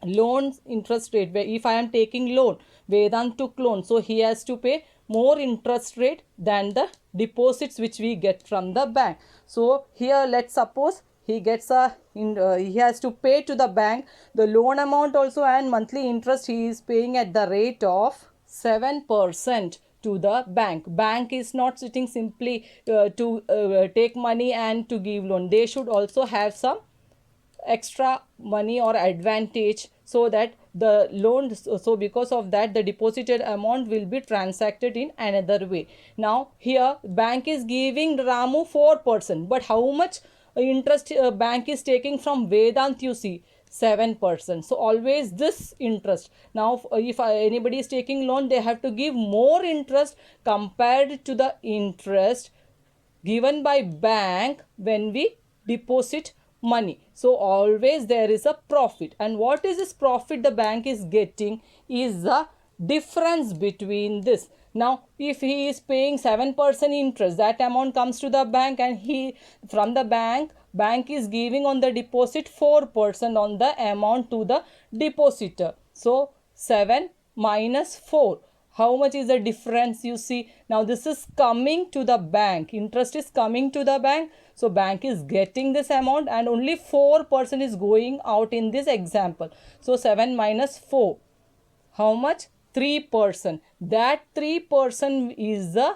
Loans interest rate, where if I am taking loan, Vedant took loan, so he has to pay more interest rate than the deposits which we get from the bank. So here let's suppose he gets he has to pay to the bank the loan amount also, and monthly interest he is paying at the rate of 7% to the bank. Bank is not sitting simply to take money and to give loan. They should also have some extra money or advantage, so that the loan, so because of that the deposited amount will be transacted in another way. Now here bank is giving Ramu 4%, but how much interest bank is taking from Vedant? You see 7%. So always this interest. Now if anybody is taking loan, they have to give more interest compared to the interest given by bank when we deposit money. So always there is a profit. And what is this profit the bank is getting is the difference between this. Now if he is paying 7% interest, that amount comes to the bank, and he from the bank is giving on the deposit 4% on the amount to the depositor. So 7 minus 4, how much is the difference? You see, now this is coming to the bank, interest is coming to the bank, so bank is getting this amount, and only 4% is going out in this example. So 7 minus 4, how much? 3%. That 3% is the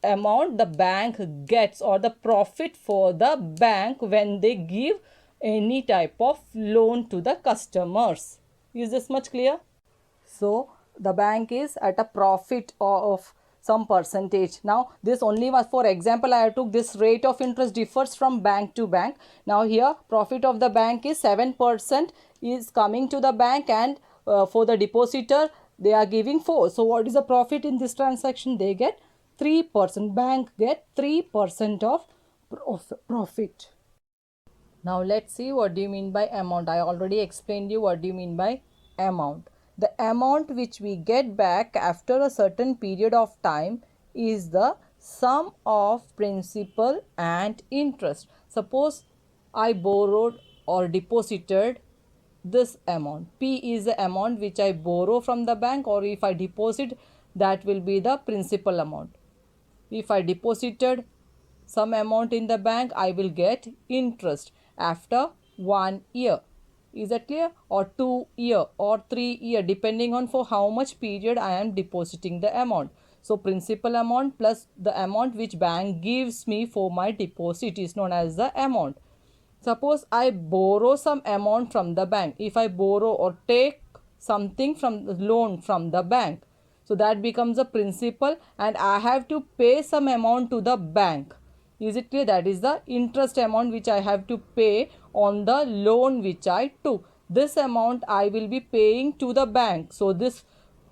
amount the bank gets, or the profit for the bank when they give any type of loan to the customers. Is this much clear? So the bank is at a profit of some percentage. Now this only was for example, I took this rate of interest differs from bank to bank. Now here profit of the bank is 7% is coming to the bank, and for the depositor they are giving 4. So what is the profit in this transaction? They get 3%. Bank get 3% of profit. Now let's see what do you mean by amount. I already explained you what do you mean by amount. The amount which we get back after a certain period of time is the sum of principal and interest. Suppose I borrowed or deposited this amount. P is the amount which I borrow from the bank, or if I deposit, that will be the principal amount. If I deposited some amount in the bank, I will get interest after 1 year. Is that clear? Or 2 year or 3 year, depending on for how much period I am depositing the amount. So principal amount plus the amount which bank gives me for my deposit is known as the amount. Suppose I borrow some amount from the bank. If I borrow or take something from the loan from the bank, so that becomes a principal and I have to pay some amount to the bank. Is it clear? That is the interest amount which I have to pay on the loan which I took. This amount I will be paying to the bank. So this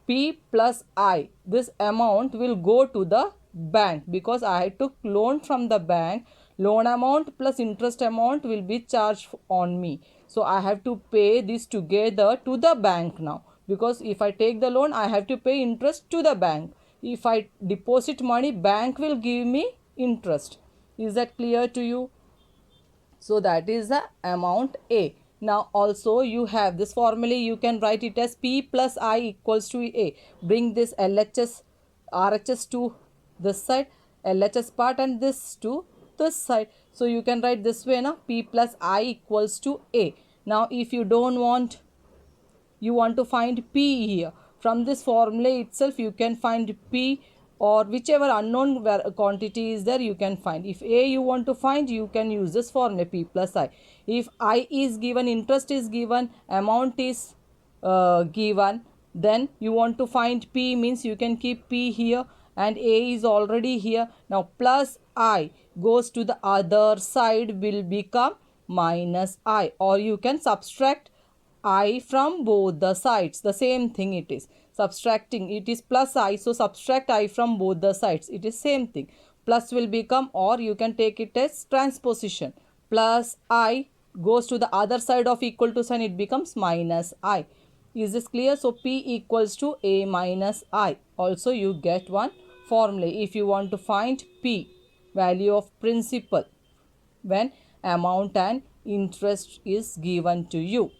P plus I, this amount will go to the bank because I took loan from the bank. Loan amount plus interest amount will be charged on me. So I have to pay this together to the bank now, because if I take the loan I have to pay interest to the bank. If I deposit money, bank will give me interest. Is that clear to you? So that is the amount A. Now also you have this formula, you can write it as P plus I equals to A. Bring this LHS, RHS to this side, LHS part and this to this side. So you can write this way now, P plus I equals to A. Now if you don't want, you want to find P here. From this formula itself you can find P, or whichever unknown quantity is there you can find. If A you want to find, you can use this formula P plus I. If I is given, interest is given, amount is given, then you want to find P means you can keep P here and A is already here. Now plus I goes to the other side will become minus I, or you can subtract I from both the sides. The same thing it is. Subtracting, it is plus I, so subtract I from both the sides. It is same thing. Plus will become, or you can take it as transposition. Plus I goes to the other side of equal to sign, it becomes minus I. Is this clear? So P equals to A minus I. Also you get one formula if you want to find P, value of principal, when amount and interest is given to you.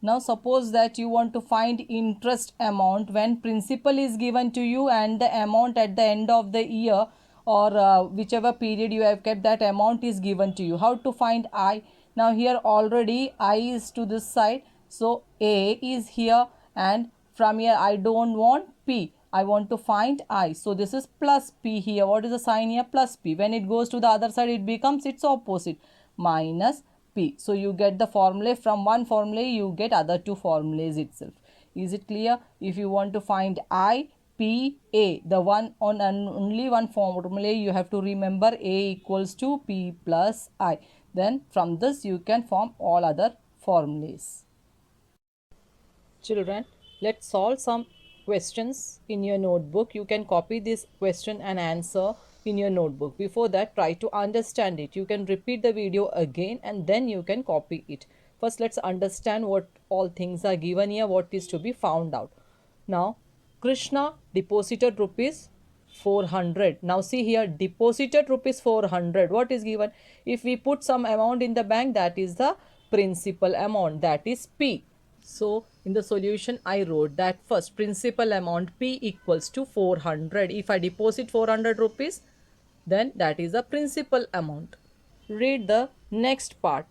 Now suppose that you want to find interest amount when principal is given to you and the amount at the end of the year, or whichever period you have kept, that amount is given to you. How to find I? Now here already I is to this side, so A is here, and from here I don't want P, I want to find I. So this is plus P here. What is the sign here? Plus P. When it goes to the other side it becomes its opposite, minus P. So you get the formula, from one formula you get other two formulas itself. Is it clear? If you want to find I, P, A, the one on and only one formula you have to remember, A equals to P plus I. Then from this you can form all other formulas. Children, let's solve some questions in your notebook. You can copy this question and answer in your notebook. Before that, try to understand it. You can repeat the video again and then you can copy it. First, let's understand what all things are given here, what is to be found out. Now, Krishna deposited rupees 400. Now see here, deposited rupees 400. What is given? If we put some amount in the bank, that is the principal amount, that is P. So in the solution I wrote that first principal amount P equals to 400. If I deposit 400 rupees, then that is the principal amount. Read the next part.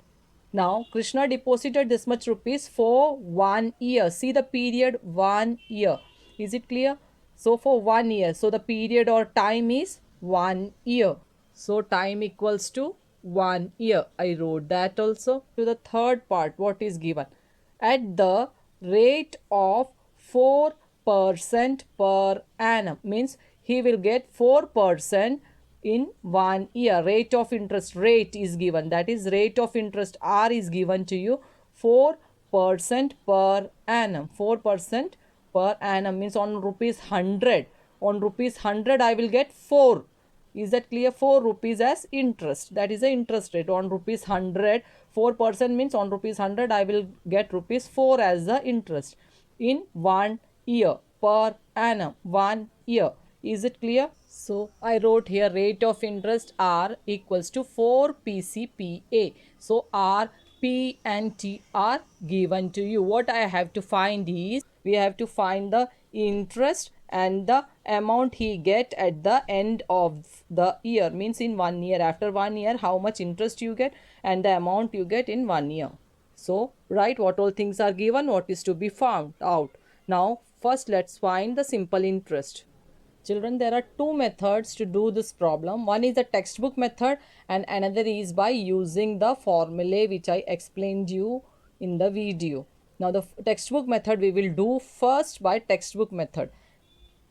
Now Krishna deposited this much rupees for 1 year. See the period, 1 year. Is it clear? So for 1 year, so the period or time is 1 year. So time equals to 1 year. I wrote that also. To the third part, what is given? At the rate of 4% per annum, means he will get 4% in 1 year. Rate of interest, rate is given, that is rate of interest R is given to you, 4% per annum. 4% per annum means on rupees 100, on rupees 100 I will get 4. Is that clear? 4 rupees as interest, that is the interest rate on rupees 100. 4% means on rupees 100 I will get rupees 4 as the interest in 1 year, per annum, 1 year. Is it clear? So I wrote here rate of interest R equals to 4 PCPA. So R, P and T are given to you. What I have to find is, we have to find the interest and the amount he get at the end of the year, means in 1 year. After 1 year how much interest you get and the amount you get in 1 year. So write what all things are given, what is to be found out. Now first let's find the simple interest. Children, there are two methods to do this problem. One is the textbook method and another is by using the formulae which I explained you in the video. Now the textbook method we will do first by textbook method.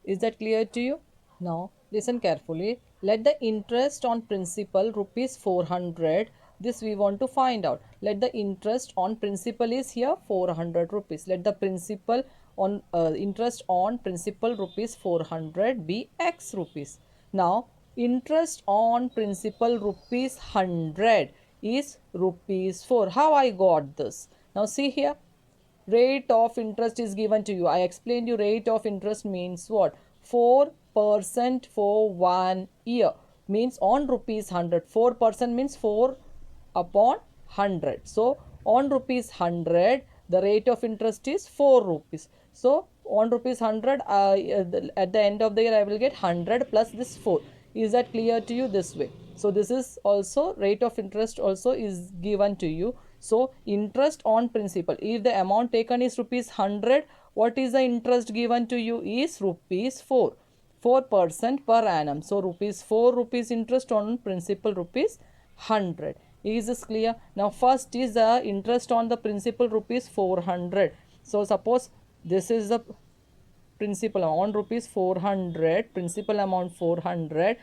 Is that clear to you? Now listen carefully. Let the interest on principal rupees 400. This we want to find out. Let the interest on principal is here 400 rupees. Let the principal on interest on principal rupees 400 be x rupees. Now interest on principal rupees 100 is rupees 4. How I got this? Now see here, rate of interest is given to you. I explained you rate of interest means what? 4% for 1 year means on rupees 100. 4% means 4 upon 100. So on rupees 100 the rate of interest is 4 rupees. So on rupees 100 at the end of the year I will get 100 plus this 4. Is that clear to you? This way. So this is also rate of interest also is given to you. So interest on principal, if the amount taken is rupees 100, what is the interest given to you is rupees 4, 4% per annum. So rupees 4 rupees interest on principal rupees 100. Is this clear? Now first is the interest on the principal rupees 400. So suppose this is the principal on rupees 400, principal amount 400,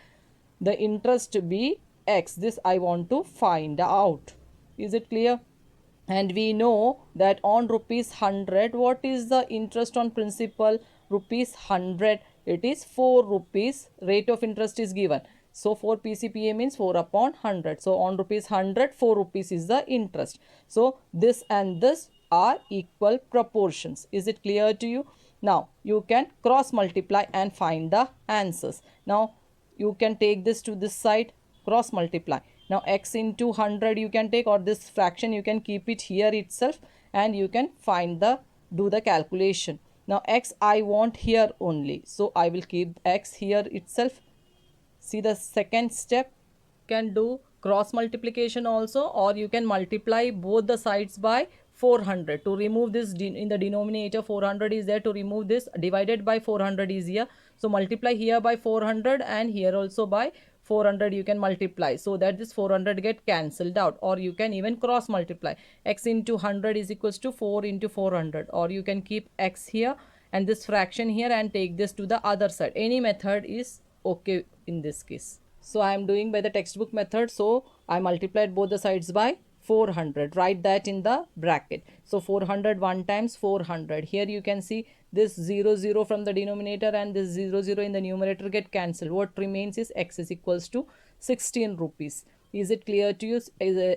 the interest be x. This I want to find out. Is it clear? And we know that on rupees 100 what is the interest on principal? Rupees 100, it is 4 rupees. Rate of interest is given. So 4 PCPA means 4 upon 100. So on rupees 100 4 rupees is the interest. So this and this are equal proportions. Is it clear to you? Now you can cross multiply and find the answers. Now you can take this to this side, cross multiply. Now x into 100 you can take, or this fraction you can keep it here itself and you can find the do the calculation. Now x I want here only, so I will keep x here itself. See the second step, can do cross multiplication also, or you can multiply both the sides by 400 to remove this in the denominator. 400 is there, to remove this divided by 400 is here. So multiply here by 400 and here also by 400 you can multiply, so that this 400 get cancelled out. Or you can even cross multiply, x into 100 is equals to 4 into 400, or you can keep x here and this fraction here and take this to the other side. Any method is okay in this case. So I am doing by the textbook method, so I multiplied both the sides by 400. Write that in the bracket. So 400 1 times 400. Here you can see this 0 from the denominator and this 0 in the numerator get cancelled. What remains is x is equals to 16 rupees. Is it clear to you?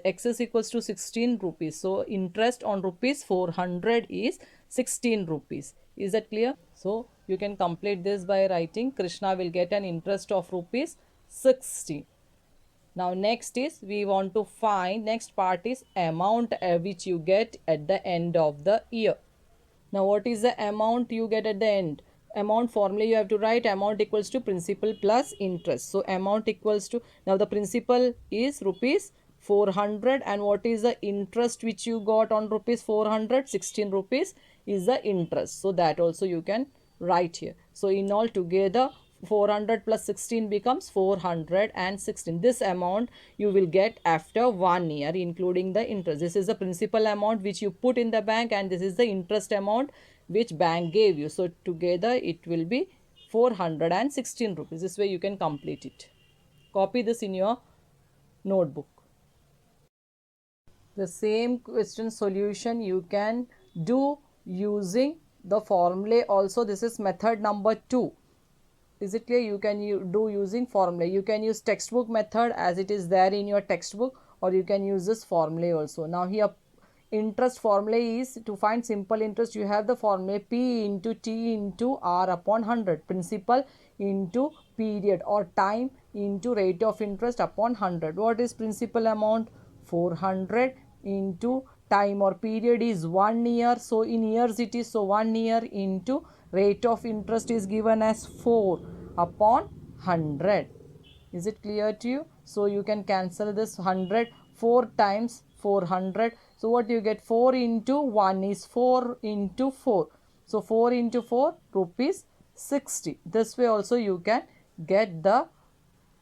X is equals to 16 rupees. So interest on rupees 400 is 16 rupees. Is that clear? So you can complete this by writing Krishna will get an interest of rupees 60. Now next is we want to find, next part is amount which you get at the end of the year. Now what is the amount you get at the end? Amount formula you have to write amount equals to principal plus interest. So amount equals to, now the principal is rupees 400 and what is the interest which you got on rupees 400? 16 rupees is the interest. So that also you can write here. So in all together 400 plus 16 becomes 416. This amount you will get after 1 year including the interest. This is the principal amount which you put in the bank and this is the interest amount which bank gave you. So together it will be 416 rupees. This way you can complete it. Copy this in your notebook. The same question solution you can do using the formula also. This is method number 2. Is it clear? You can do using formula. You can use textbook method as it is there in your textbook, or you can use this formula also. Now here interest formula is to find simple interest. You have the formula P into T into R upon 100. Principal into period or time into rate of interest upon 100. What is principal amount? 400 into time or period is 1 year. So in years it is, so 1 year into rate of interest is given as 4 upon 100. Is it clear to you? So you can cancel this 100, 4 times 400, So what you get? 4 into 1 is 4 into 4. So 4 into 4 rupees 60. This way also you can get the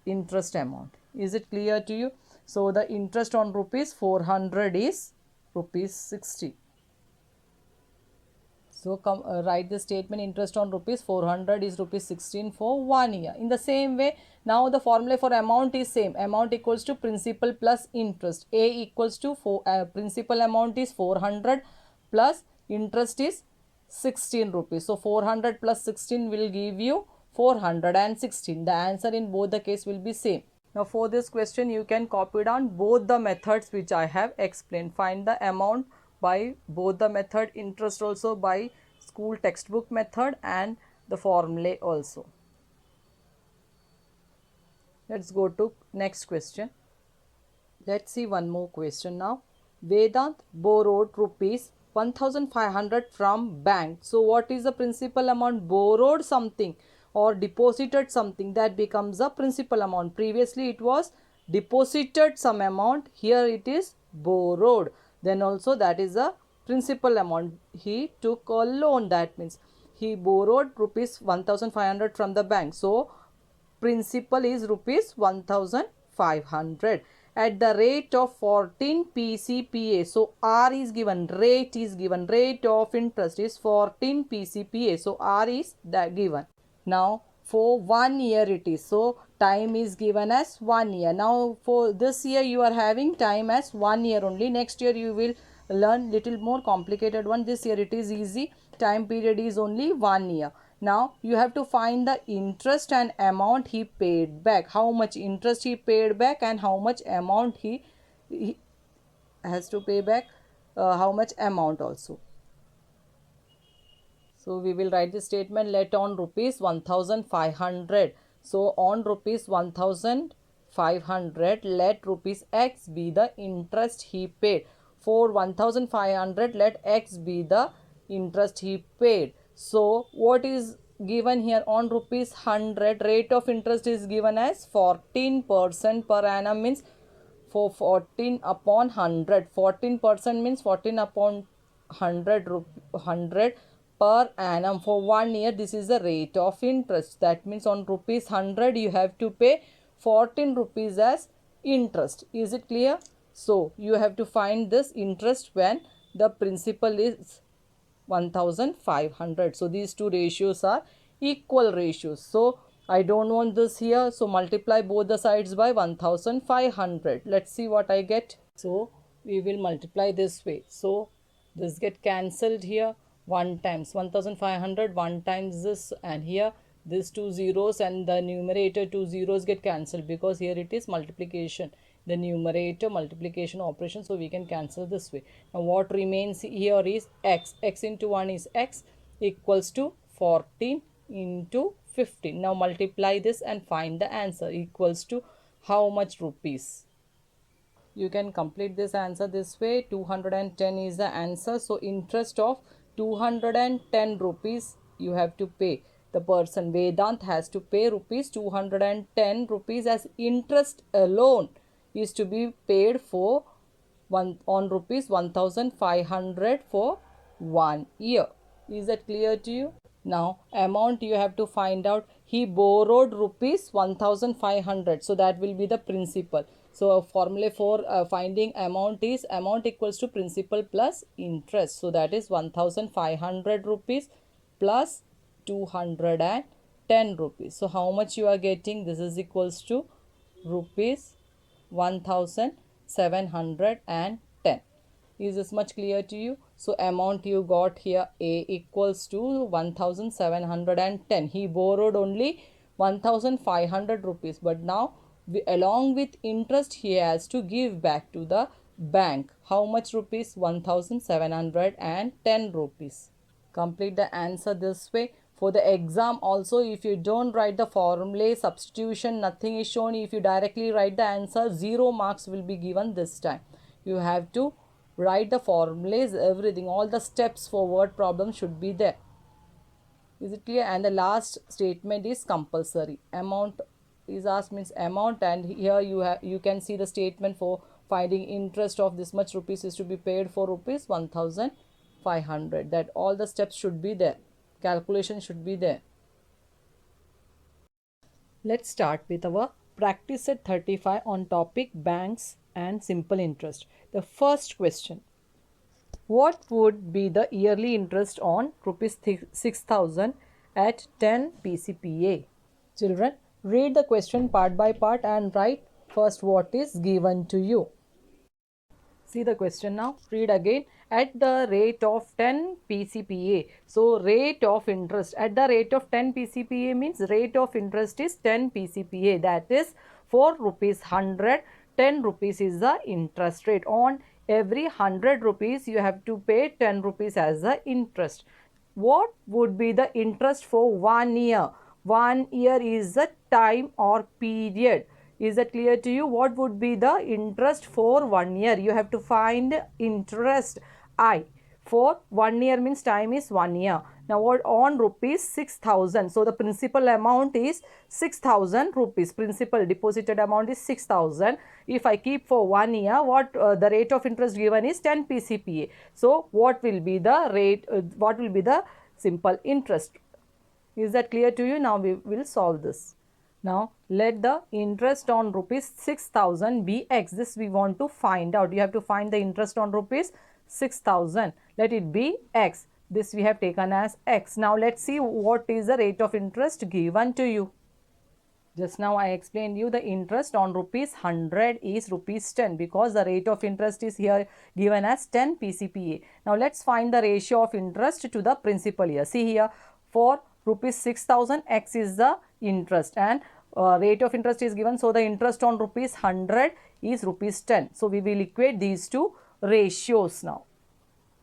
interest amount. Is it clear to you? So the interest on rupees 400 is rupees 60. So write the statement, interest on rupees 400 is rupees 16 for 1 year. In the same way, now the formula for amount is same. Amount equals to principal plus interest. A equals to principal amount is 400 plus interest is 16 rupees. So 400 plus 16 will give you 416. The answer in both the case will be same. Now for this question you can copy down both the methods which I have explained. Find the amount by both the method, interest also by school textbook method, and the formula also. Let's go to next question. Let's see one more question now. Vedant borrowed rupees 1500 from bank. So what is the principal amount? Borrowed something or deposited something, that becomes a principal amount. Previously it was deposited some amount, here it is borrowed. Then also that is a principal amount. He took a loan, that means he borrowed rupees 1500 from the bank. So principal is rupees 1500 at the rate of 14 PCPA. So R is given, rate is given, rate of interest is 14 PCPA. So R is that given. Now for 1 year it is, so time is given as 1 year. Now for this year you are having time as 1 year only. Next year you will learn little more complicated one. This year it is easy, time period is only 1 year. Now you have to find the interest and amount he paid back. How much interest he paid back and how much amount he has to pay back, how much amount also. So we will write the statement, let on rupees 1500. So on rupees 1500, let rupees X be the interest he paid. For 1500, let X be the interest he paid. So what is given here? On rupees 100, rate of interest is given as 14% per annum, means for 14 upon 100. 14% means 14 upon 100 per annum for 1 year. This is the rate of interest. That means on rupees 100 you have to pay 14 rupees as interest. Is it clear? So you have to find this interest when the principal is 1500. So these two ratios are equal ratios. So I don't want this here, so multiply both the sides by 1500. Let's see what I get. So we will multiply this way. So this get cancelled here. 1 times 1500, 1 times this, and here these two zeros and the numerator two zeros get cancelled because here it is multiplication, the numerator multiplication operation, so we can cancel this way. Now what remains here is x. X into 1 is x, equals to 14 into 15. Now multiply this and find the answer, equals to how much rupees. You can complete this answer this way. 210 is the answer. So interest of 210 rupees you have to pay. The person Vedant has to pay rupees 210 rupees as interest alone is to be paid for on rupees 1500 for 1 year. Is that clear to you? Now amount you have to find out. He borrowed rupees 1500, so that will be the principal. So a formula for finding amount is amount equals to principal plus interest. So that is 1500 rupees plus 210 rupees. So how much you are getting? This is equals to rupees 1710. Is this much clear to you? So amount you got here, A equals to 1710. He borrowed only 1500 rupees, but now along with interest he has to give back to the bank. How much rupees? 1710 rupees. Complete the answer this way. For the exam also, if you don't write the formula, substitution, nothing is shown. If you directly write the answer, 0 marks will be given this time. You have to write the formulas, everything, all the steps for word problem should be there. Is it clear? And the last statement is compulsory. Amount is asked, means amount, and here you can see the statement for finding interest of this much rupees is to be paid for rupees 1500. That all the steps should be there, calculation should be there. Let's start with our practice set 35 on topic banks and simple interest. The first question: what would be the yearly interest on rupees 6000 at 10 PCPA? Children, read the question part by part and write first what is given to you. See the question now. Read again. At the rate of 10 PCPA. So, rate of interest. At the rate of 10 PCPA means rate of interest is 10 PCPA. That is for rupees 100. 10 rupees is the interest rate. On every 100 rupees, you have to pay 10 rupees as the interest. What would be the interest for 1 year? 1 year is the time or period. Is that clear to you? What would be the interest for 1 year? You have to find interest I. For 1 year means time is 1 year. Now what on rupees 6000. So the principal amount is 6000 rupees. Principal deposited amount is 6000. If I keep for 1 year, what the rate of interest given is 10 PCPA. So what will be the rate? What will be the simple interest? Is that clear to you? Now we will solve this. Now let the interest on rupees 6000 be x. This we want to find out. You have to find the interest on rupees 6000. Let it be x. This we have taken as x. Now let's see what is the rate of interest given to you. Just now I explained you the interest on rupees 100 is rupees 10 because the rate of interest is here given as 10 PCPA. Now let's find the ratio of interest to the principal here. See here, for rupees 6000, x is the interest and rate of interest is given. So the interest on rupees 100 is rupees 10. So we will equate these two ratios now.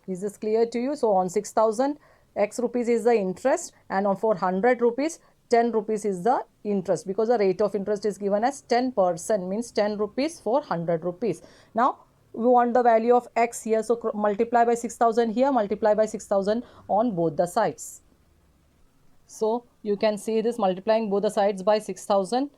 Is this clear to you? So on 6000, x rupees is the interest, and on for 100 rupees, 10 rupees is the interest, because the rate of interest is given as 10%, means 10 rupees for 100 rupees. Now we want the value of x here. So multiply by 6000 here, multiply by 6000 on both the sides. So you can see this multiplying both the sides by 6000,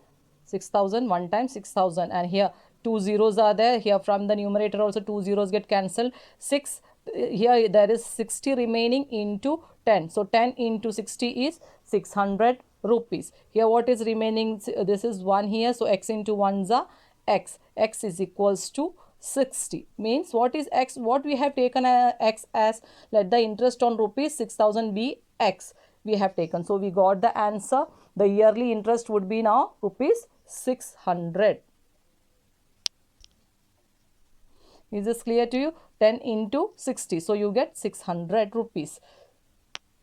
6000 one time 6000, and here two zeros are there. Here from the numerator also two zeros get cancelled. 6 here there is 60 remaining into 10. So 10 into 60 is 600 rupees. Here what is remaining? This is 1 here. So x into 1 is a x. X is equals to 60. Means what is x? What we have taken x as, let the interest on rupees 6000 be x. We have taken. So we got the answer. The yearly interest would be now rupees 600. Is this clear to you? 10 into 60. So you get 600 rupees.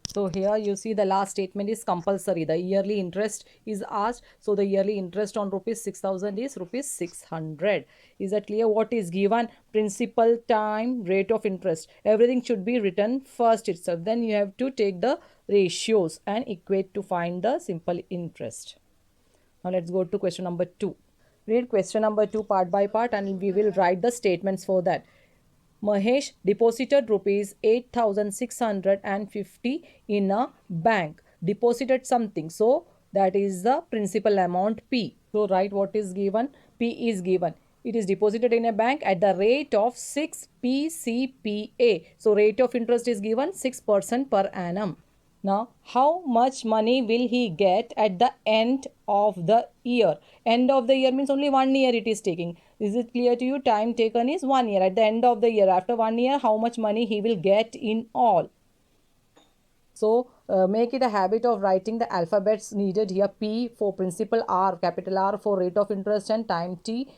So here you see the last statement is compulsory. The yearly interest is asked. So the yearly interest on rupees 6000 is rupees 600. Is that clear? What is given? Principal, time, rate of interest. Everything should be written first itself. Then you have to take the ratios and equate to find the simple interest. Now let's go to question number 2. Read question number 2 part by part and we will write the statements for that. Mahesh deposited rupees 8650 in a bank. Deposited something. So that is the principal amount P. So write what is given. P is given. It is deposited in a bank at the rate of 6 PCPA. So rate of interest is given 6% per annum. Now, how much money will he get at the end of the year? End of the year means only 1 year it is taking. Is it clear to you? Time taken is 1 year. At the end of the year, after 1 year, how much money he will get in all? So, make it a habit of writing the alphabets needed here. P for principal, R, capital R for rate of interest, and time T,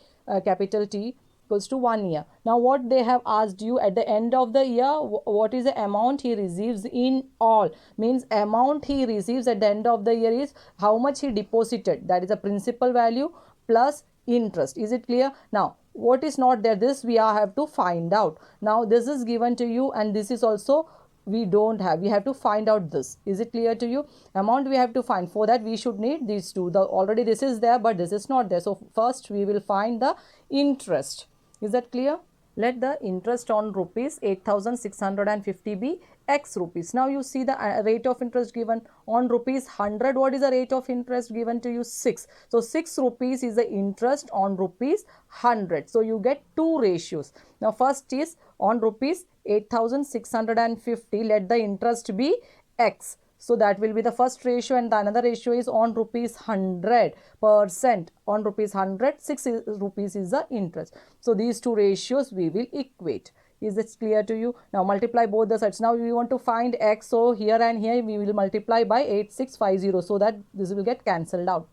capital T, equals to 1 year. Now what they have asked you at the end of the year, what is the amount he receives in all? Means amount he receives at the end of the year is how much he deposited. That is a principal value plus interest. Is it clear? Now what is not there, this we have to find out. Now this is given to you and this is also we don't have. We have to find out this. Is it clear to you? Amount we have to find. For that we should need these two. Already this is there but this is not there. So first we will find the interest. Is that clear? Let the interest on rupees 8,650 be x rupees. Now you see the rate of interest given on rupees 100. What is the rate of interest given to you? 6. So 6 rupees is the interest on rupees 100. So you get two ratios. Now first is on rupees 8,650. Let the interest be x. So that will be the first ratio, and the another ratio is on rupees 100%. On rupees 100, 6 rupees is the interest. So these two ratios we will equate. Is this clear to you? Now multiply both the sides. Now we want to find x. So here and here we will multiply by 8650 so that this will get cancelled out.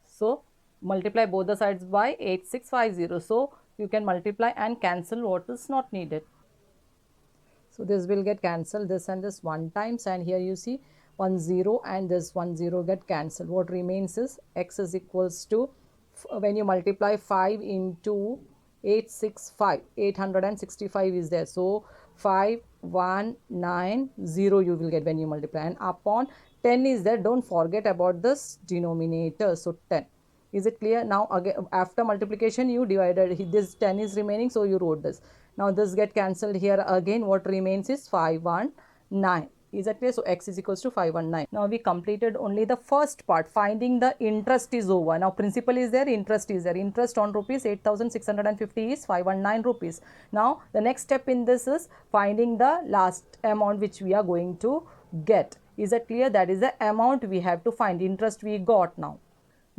So multiply both the sides by 8650. So you can multiply and cancel what is not needed. So this will get cancelled, this and this one times, and here you see 1 0 and this 1 0 get cancelled. What remains is x is equals to, when you multiply 5 into 865, 865 is there. So 5190 you will get when you multiply, and upon 10 is there. Don't forget about this denominator. So 10. Is it clear? Now again after multiplication you divided, this 10 is remaining, so you wrote this. Now this get cancelled here again. What remains is 519. Is that clear? So x is equals to 519. Now we completed only the first part. Finding the interest is over. Now principal is there, interest is there. Interest on rupees 8,650 is 519 rupees. Now the next step in this is finding the last amount which we are going to get. Is that clear? That is the amount we have to find. Interest we got now.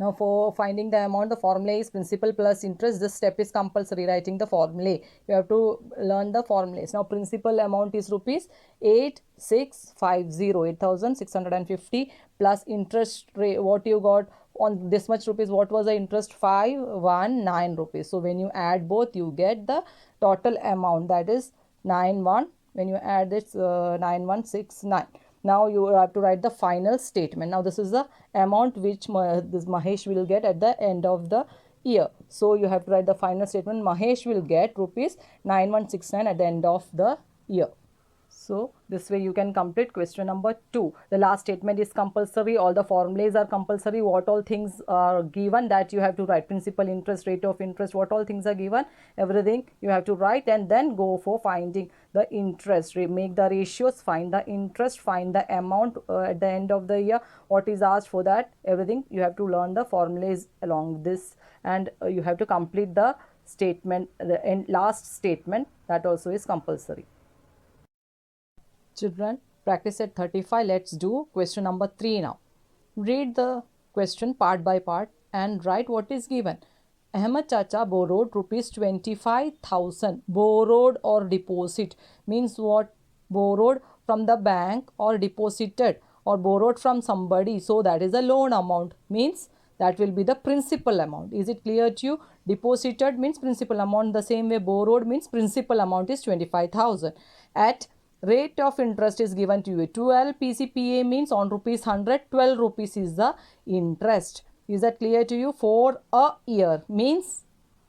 Now for finding the amount, the formula is principal plus interest. This step is compulsory, writing the formula. You have to learn the formulas. Now principal amount is rupees 8650, 8,650 plus interest rate. What you got on this much rupees, what was the interest? 519 rupees. So when you add both, you get the total amount, that is 91. When you add this 9169. Now you have to write the final statement. Now this is the amount which this Mahesh will get at the end of the year. So you have to write the final statement. Mahesh will get rupees 9169 at the end of the year. So this way you can complete question number 2. The last statement is compulsory. All the formulas are compulsory. What all things are given, that you have to write. Principal, interest, rate of interest, what all things are given, everything you have to write, and then go for finding the interest. Make the ratios, find the interest, find the amount at the end of the year. What is asked for that, everything you have to learn the formulas along this, and you have to complete the statement, the last statement, that also is compulsory. Children, practice set 35. Let's do question number 3 now. Read the question part by part and write what is given. Ahmed Chacha borrowed rupees 25,000. Borrowed or deposit means what? Borrowed from the bank or deposited or borrowed from somebody. So that is a loan amount, means that will be the principal amount. Is it clear to you? Deposited means principal amount. The same way borrowed means principal amount is 25,000. At rate of interest is given to you. 12 PCPA means on rupees 100, 12 rupees is the interest. Is that clear to you? For a year means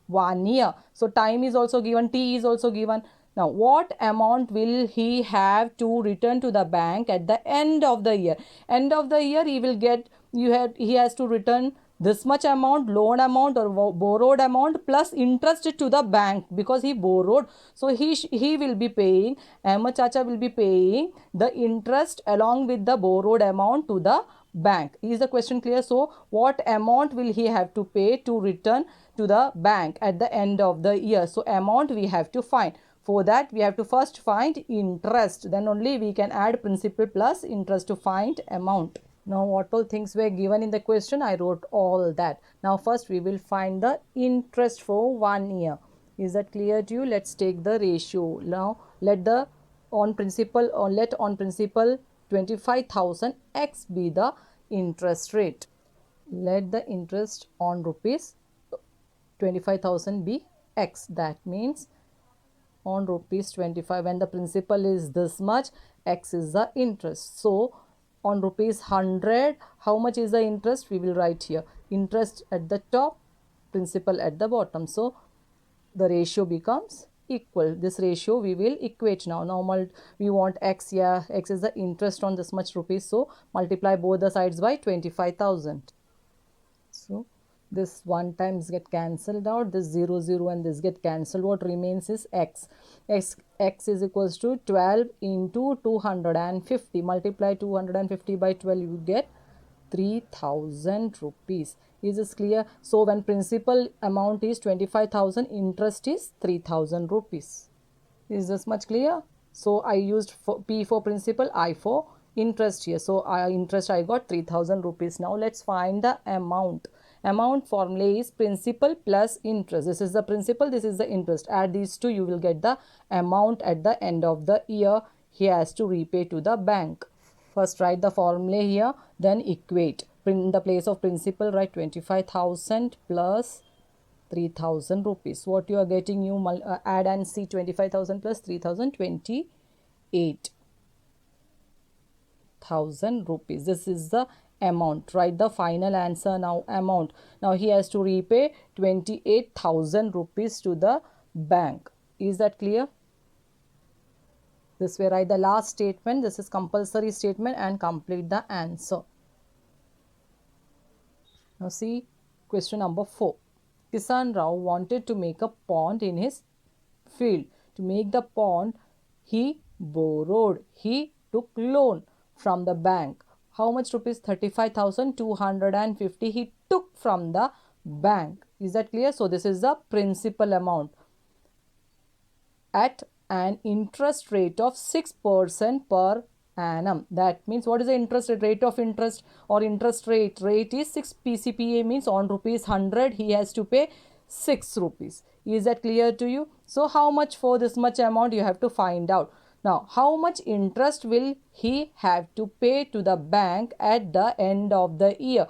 1 year. So time is also given, T is also given. Now what amount will he have to return to the bank at the end of the year? End of the year he will get, he has to return this much amount, loan amount or borrowed amount plus interest to the bank, because he borrowed. So he will be paying, Ahmed Chacha will be paying the interest along with the borrowed amount to the bank. Is the question clear? So what amount will he have to pay to return to the bank at the end of the year? So amount we have to find. For that we have to first find interest, then only we can add principal plus interest to find amount. Now what all things were given in the question, I wrote all that. Now first we will find the interest for 1 year. Is that clear to you? Let's take the ratio. Now let the on principal 25,000 x be the interest rate. Let the interest on rupees 25,000 be x. That means on rupees 25, when the principal is this much, x is the interest. So on rupees 100, how much is the interest? We will write here. Interest at the top, principal at the bottom. So the ratio becomes equal. This ratio we will equate now. Normal we want x, yeah, x is the interest on this much rupees. So multiply both the sides by 25,000. So This 1 times get cancelled out, this 0 0 and this get cancelled. What remains is x. X is equals to 12 into 250. Multiply 250 by 12, you get 3000 rupees. Is this clear? So when principal amount is 25,000, interest is 3000 rupees. Is this much clear? So I used P for principal, I for interest here. So interest I got 3000 rupees. Now let's find the amount. Amount formula is principal plus interest. This is the principal, this is the interest. Add these two, you will get the amount at the end of the year he has to repay to the bank. First write the formula here, then equate. In the place of principal, write 25,000 plus 3000 rupees. What you are getting, you add and see. 25,000 plus 3000, 28,000 rupees. This is the amount. Write the final answer now. Amount. Now he has to repay 28,000 rupees to the bank. Is that clear? This way write the last statement. This is compulsory statement and complete the answer. Now see question number 4. Kisan Rao wanted to make a pond in his field. To make the pond, he borrowed. He took loan from the bank. How much rupees? 35,250 he took from the bank. Is that clear? So this is the principal amount at an interest rate of 6% per annum. That means what is the interest rate of interest or interest rate? Rate is 6 PCPA, means on rupees 100 he has to pay 6 rupees. Is that clear to you? So how much for this much amount you have to find out. Now how much interest will he have to pay to the bank at the end of the year?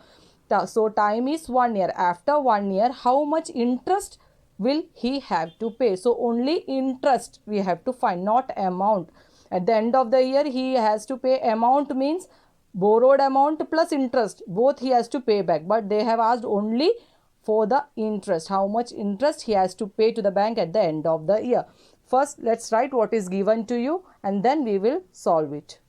So time is 1 year. After 1 year, how much interest will he have to pay? So only interest we have to find, not amount. At the end of the year, he has to pay. Amount means borrowed amount plus interest. Both he has to pay back. But they have asked only for the interest. How much interest he has to pay to the bank at the end of the year. First, let's write what is given to you and then we will solve it.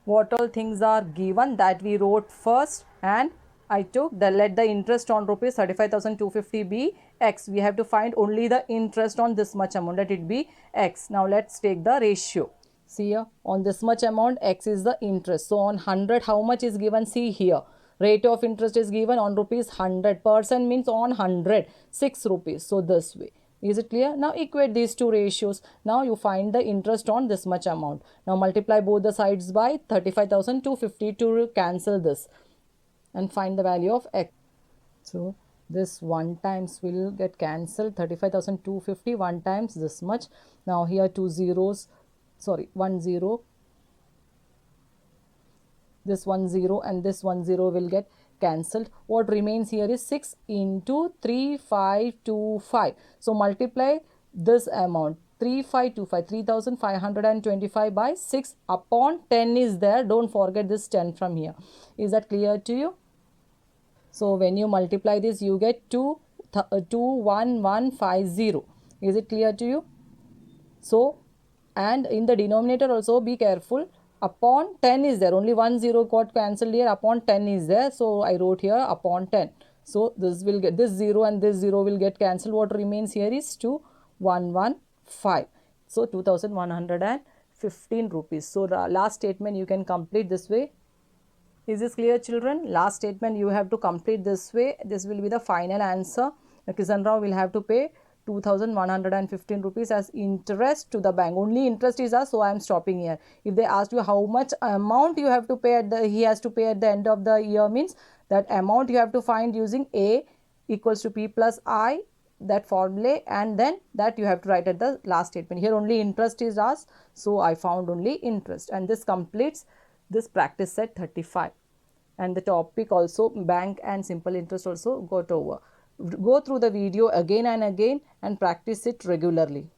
What all things are given, that we wrote first, and I took the let the interest on rupees 35,250 be x. We have to find only the interest on this much amount, that it be x. Now let's take the ratio. See here, on this much amount, x is the interest. So on 100, how much is given? See here, rate of interest is given on rupees 100%, means on 100, 6 rupees. So this way. Is it clear? Now equate these two ratios. Now you find the interest on this much amount. Now multiply both the sides by 35,250 to cancel this and find the value of x. So this 1 times will get cancelled. 35,250, 1 times this much. Now here 2 zeros, sorry, 1 0. This 1 0 and this 1 0 will get cancelled. What remains here is 6 into 3525. So multiply this amount. 3525, 3525 by 6 upon 10 is there. Don't forget this 10 from here. Is that clear to you? So when you multiply this, you get 21150. Is it clear to you? So, and in the denominator also be careful. Upon 10 is there. Only 1 0 got cancelled here. Upon 10 is there. So I wrote here upon 10. So this will get, this 0 and this 0 will get cancelled. What remains here is 2115. So 2115 rupees. So the last statement you can complete this way. Is this clear, children? Last statement you have to complete this way. This will be the final answer. Kisan Rao will have to pay 2115 rupees as interest to the bank. Only interest is asked, so I am stopping here. If they ask you how much amount you have to pay at the, he has to pay at the end of the year, means that amount you have to find using A equals to P plus I, that formula, and then that you have to write at the last statement. Here only interest is asked, so I found only interest, and this completes this practice set 35, and the topic also bank and simple interest also got over. Go through the video again and again and practice it regularly.